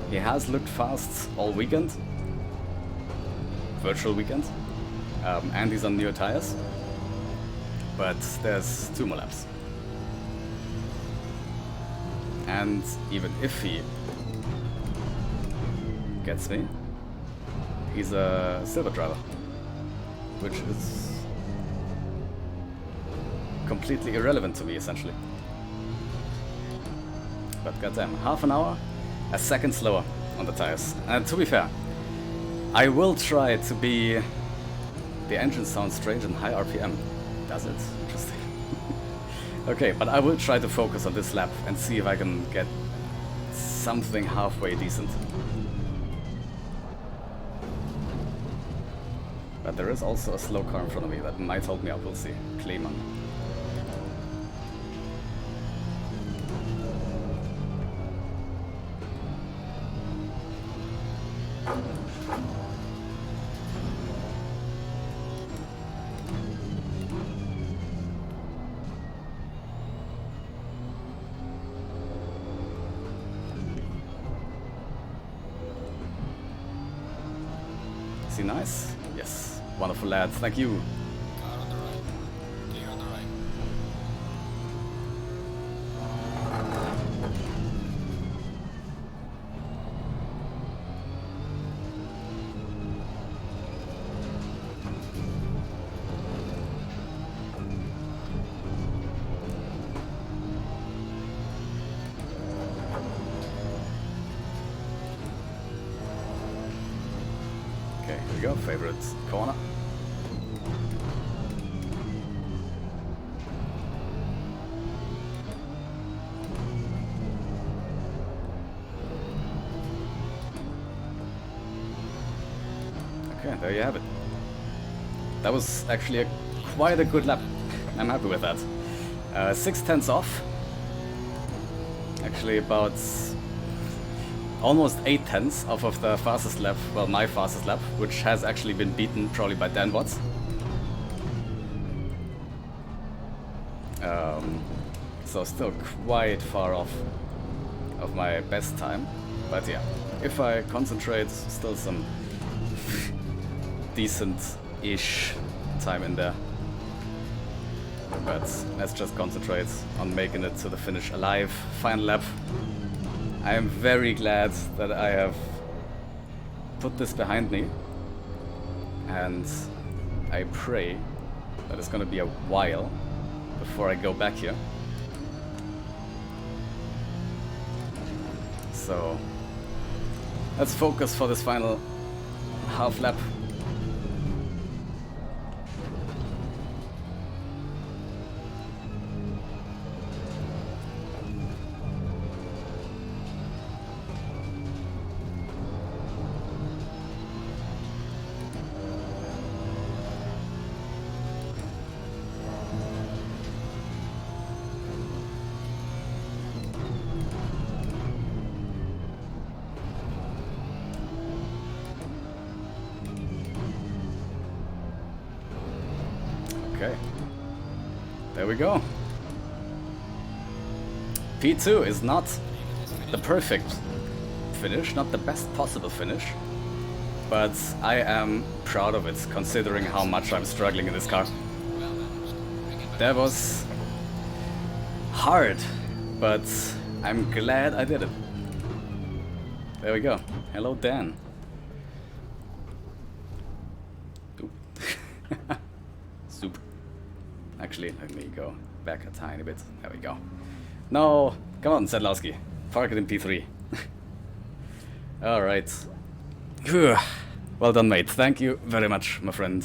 He has looked fast all weekend, virtual weekend, and he's on newer tires. But there's 2 more laps. And even if he gets me, he's a silver driver, which is completely irrelevant to me, essentially. But goddamn, half an hour, a second slower on the tires. And to be fair, I will try to be... The engine sounds strange in high RPM. Does it? Interesting. Okay, but I will try to focus on this lap and see if I can get something halfway decent. But there is also a slow car in front of me that might hold me up, we'll see. Kleeman. Is he nice? Yes. Wonderful lad, thank you. Car on the right. Clear on the right. Okay, here we go, favorite corner. Okay, there you have it. That was actually quite a good lap. I'm happy with that. 6/10 off. Actually about almost 8/10 off of the fastest lap, well, my fastest lap, which has actually been beaten probably by Dan Watts. So still quite far off of my best time. But yeah, if I concentrate, still some decent-ish time in there. But let's just concentrate on making it to the finish alive. Final lap. I am very glad that I have put this behind me. And I pray that it's gonna be a while before I go back here. So let's focus for this final half lap. Okay, there we go. P2 is not the perfect finish, not the best possible finish, but I am proud of it considering how much I'm struggling in this car. That was hard, but I'm glad I did it. There we go. Hello, Dan. Soup. Actually, let me go back a tiny bit. There we go. No, come on, Sedlowski. Park it in P3. Alright. Well done, mate. Thank you very much, my friend.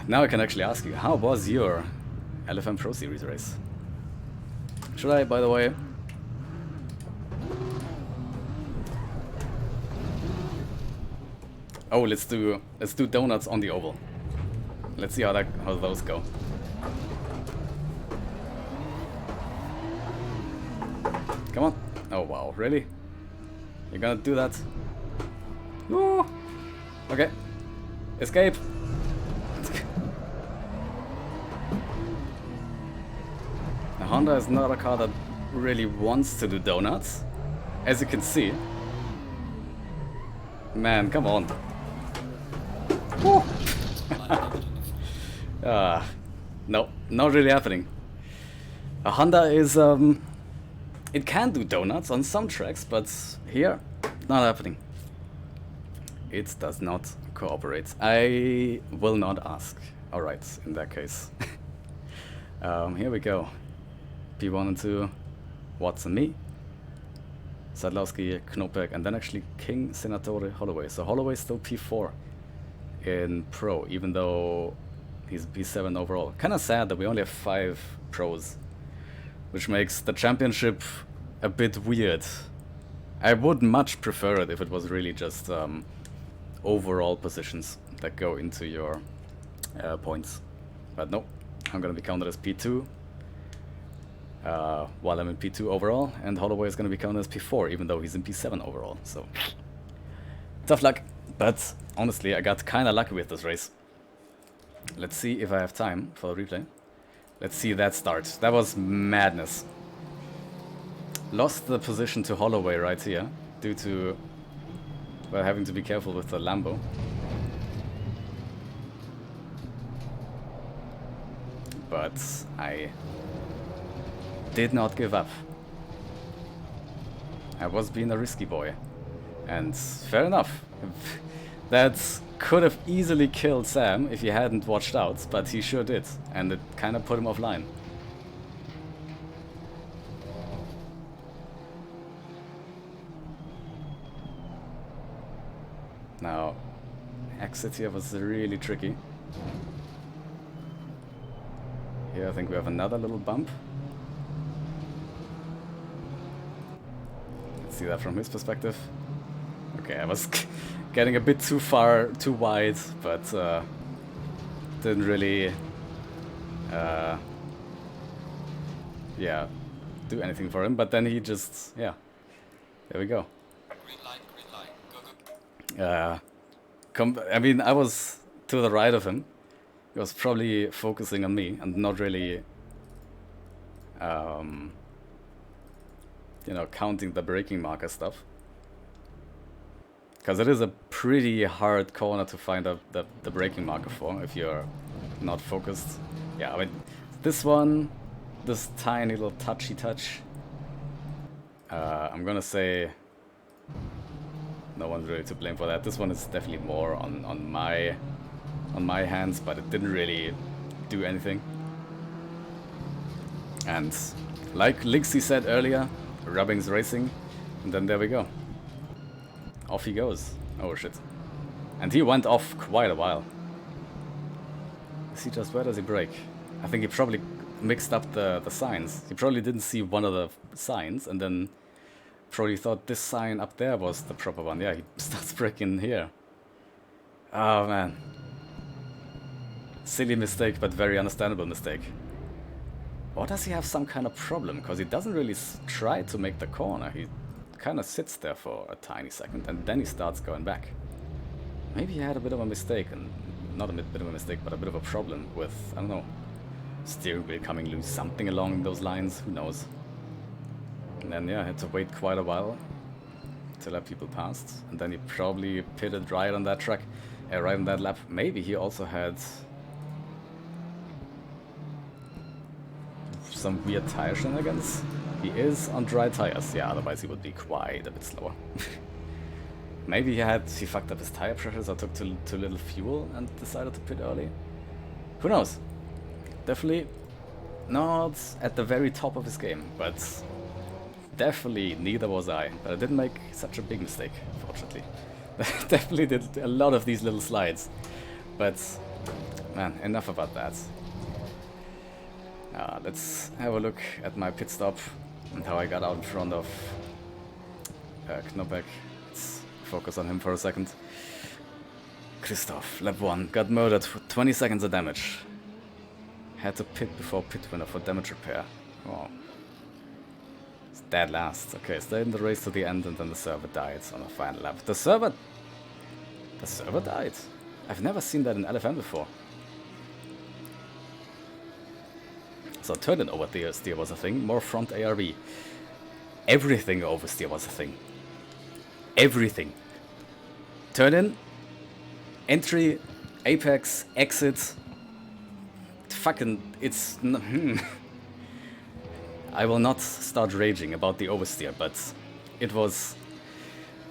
Now I can actually ask you, how was your LFM Pro Series race? Should I, by the way... Oh, let's do donuts on the oval. Let's see how those go. Come on. Oh wow, really? You're gonna do that? Woo! Okay. Escape! The Honda is not a car that really wants to do donuts, as you can see. Man, come on. Woo! No, not really happening. A Honda is, it can do donuts on some tracks, but here, not happening. It does not cooperate. I will not ask. Alright, in that case. Here we go. P1 and 2, Watts and me. Sadlowski, Knopek, and then actually King, Senatore, Holloway. So Holloway still P4 in Pro, even though he's P7 overall. Kinda sad that we only have 5 Pros, which makes the championship a bit weird. I would much prefer it if it was really just overall positions that go into your points. But no, I'm gonna be counted as P2 while I'm in P2 overall, and Holloway is gonna be counted as P4 even though he's in P7 overall, so tough luck. But honestly, I got kinda lucky with this race. Let's see if I have time for the replay. Let's see that start. That was madness. Lost the position to Holloway right here due to, well, having to be careful with the Lambo. But I did not give up. I was being a risky boy. And fair enough. That could have easily killed Sam if he hadn't watched out, but he sure did. And it kind of put him offline. Now, exit here was really tricky. Here I think we have another little bump. Let's see that from his perspective. Okay, I was getting a bit too far, too wide, but didn't really, yeah, do anything for him. But then he just, yeah, there we go. Green light, go, go. I mean, I was to the right of him. He was probably focusing on me and not really, you know, counting the braking marker stuff. Because it is a pretty hard corner to find the braking marker for if you're not focused. Yeah, I mean, this one, this tiny little touchy touch, I'm gonna say no one's really to blame for that. This one is definitely more on my hands, but it didn't really do anything. And like Lixie said earlier, rubbing's racing, and then there we go. Off he goes. Oh shit. And he went off quite a while. Is he just, where does he brake? I think he probably mixed up the signs. He probably didn't see one of the signs and then probably thought this sign up there was the proper one. Yeah, he starts braking here. Oh man. Silly mistake, but very understandable mistake. Or does he have some kind of problem? Because he doesn't really try to make the corner. He kind of sits there for a tiny second and then he starts going back. Maybe he had a bit of a mistake, and not a bit of a mistake, but a bit of a problem with, I don't know, steering wheel coming loose, something along those lines, who knows. And then yeah, I had to wait quite a while to let people pass, and then he probably pitted right on that track, right on that lap. Maybe he also had some weird tire shenanigans. He is on dry tires, yeah, otherwise he would be quite a bit slower. Maybe he fucked up his tire pressures or took too little fuel and decided to pit early. Who knows? Definitely not at the very top of his game, but definitely neither was I. But I didn't make such a big mistake, fortunately. Definitely did a lot of these little slides. But man, enough about that. Let's have a look at my pit stop and how I got out in front of Knopek. Let's focus on him for a second. Christoph, lap 1, got murdered for 20 seconds of damage. Had to pit before pit winner for damage repair. Oh. It's dead last. Okay, stayed in the race to the end and then the server died on the final lap. The server died? I've never seen that in LFM before. So turn-in oversteer was a thing, more front ARB. Everything oversteer was a thing. Everything. Turn-in, entry, apex, exit. Fucking, it's... I will not start raging about the oversteer, but it was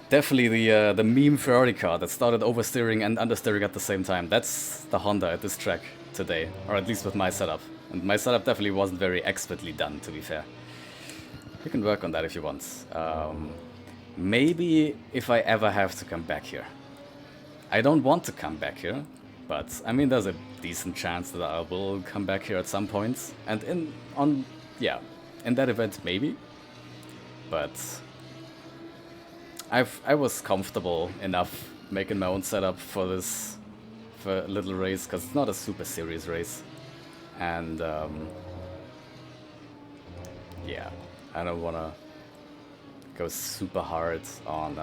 definitely the meme Ferrari car that started oversteering and understeering at the same time. That's the Honda at this track today, or at least with my setup. And my setup definitely wasn't very expertly done, to be fair. You can work on that if you want. Maybe if I ever have to come back here. I don't want to come back here, but I mean there's a decent chance that I will come back here at some point. And in that event maybe. But I was comfortable enough making my own setup for this a little race, because it's not a super serious race. And yeah, I don't want to go super hard on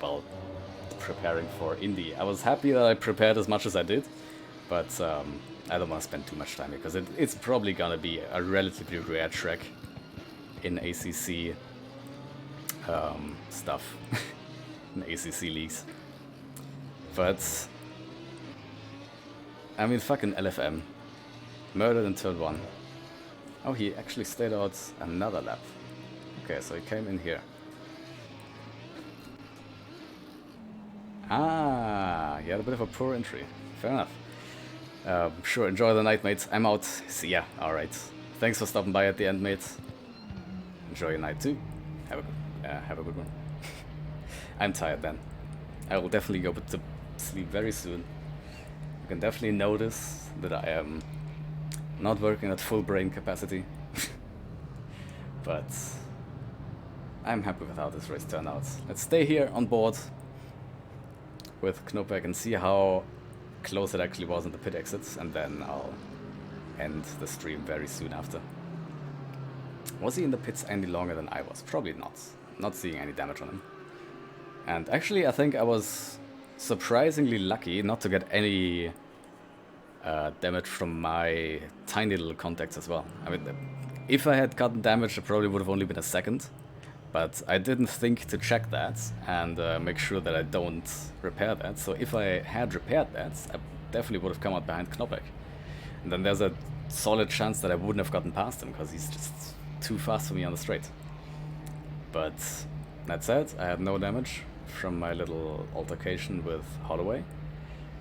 well, preparing for Indy. I was happy that I prepared as much as I did, but I don't want to spend too much time here, because it's probably gonna be a relatively rare track in ACC stuff, in ACC leagues. But I mean, fucking LFM. Murdered in turn 1. Oh, he actually stayed out another lap. Okay, so he came in here. Ah, he had a bit of a poor entry. Fair enough. Sure, enjoy the night, mates. I'm out. See ya. Alright. Thanks for stopping by at the end, mate. Enjoy your night too. Have a good one. I'm tired then. I will definitely go to sleep very soon. You can definitely notice that I am not working at full brain capacity. But I'm happy with how this race turned out. Let's stay here on board with Knopek and see how close it actually was in the pit exits, and then I'll end the stream very soon after. Was he in the pits any longer than I was? Probably not. Not seeing any damage on him. And actually, I think I was surprisingly lucky not to get any damage from my tiny little contacts as well. I mean, if I had gotten damage, it probably would have only been a second. But I didn't think to check that and make sure that I don't repair that. So if I had repaired that, I definitely would have come out behind Knopek. And then there's a solid chance that I wouldn't have gotten past him, because he's just too fast for me on the straight. But that said, I had no damage from my little altercation with Holloway.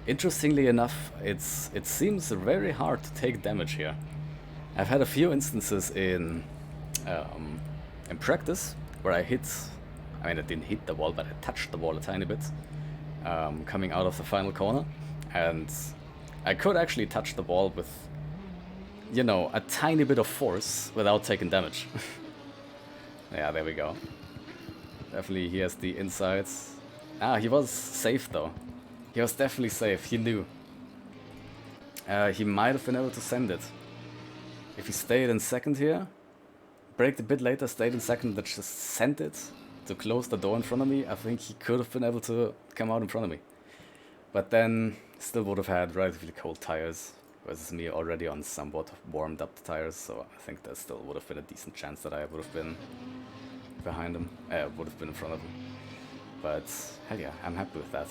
Interestingly enough, it seems very hard to take damage here. I've had a few instances in practice where I didn't hit the wall, but I touched the wall a tiny bit, coming out of the final corner, and I could actually touch the wall with, you know, a tiny bit of force without taking damage. Yeah, there we go. Definitely he has the insides. Ah, he was safe though. He was definitely safe, he knew. He might have been able to send it. If he stayed in second here, braked a bit later, stayed in second, but just sent it to close the door in front of me, I think he could have been able to come out in front of me. But then, still would have had relatively cold tires, versus me already on somewhat warmed up tires, so I think there still would have been a decent chance that I would have been behind him, would have been in front of him. But hell yeah, I'm happy with that.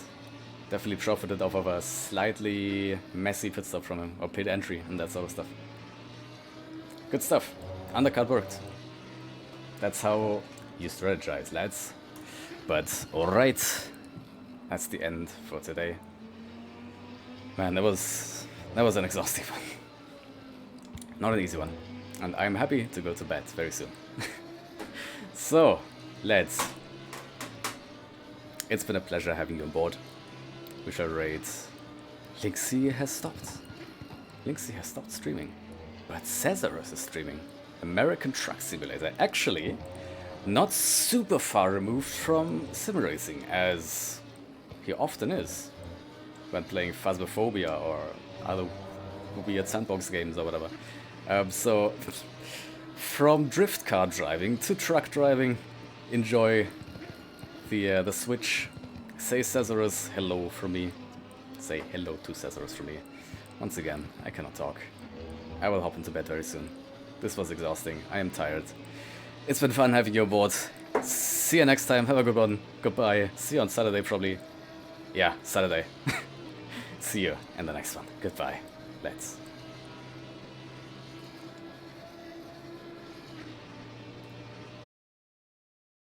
Definitely profited off of a slightly messy pit stop from him, or pit entry and that sort of stuff. Good stuff. Undercut worked. That's how you strategize, lads. But alright, that's the end for today. Man, that was an exhaustive one. Not an easy one. And I'm happy to go to bed very soon. So, lads, it's been a pleasure having you on board. We shall rate. Linksy has stopped. Linksy has stopped streaming. But Cesarus is streaming. American Truck Simulator. Actually, not super far removed from sim racing, as he often is when playing Phasmophobia or other weird sandbox games or whatever. So, from drift car driving to truck driving, enjoy the switch. Say Cesarus hello from me. Say hello to Cesarus from me. Once again, I cannot talk. I will hop into bed very soon. This was exhausting. I am tired. It's been fun having you aboard. See you next time. Have a good one. Goodbye. See you on Saturday probably. Yeah, Saturday. See you in the next one. Goodbye. Let's.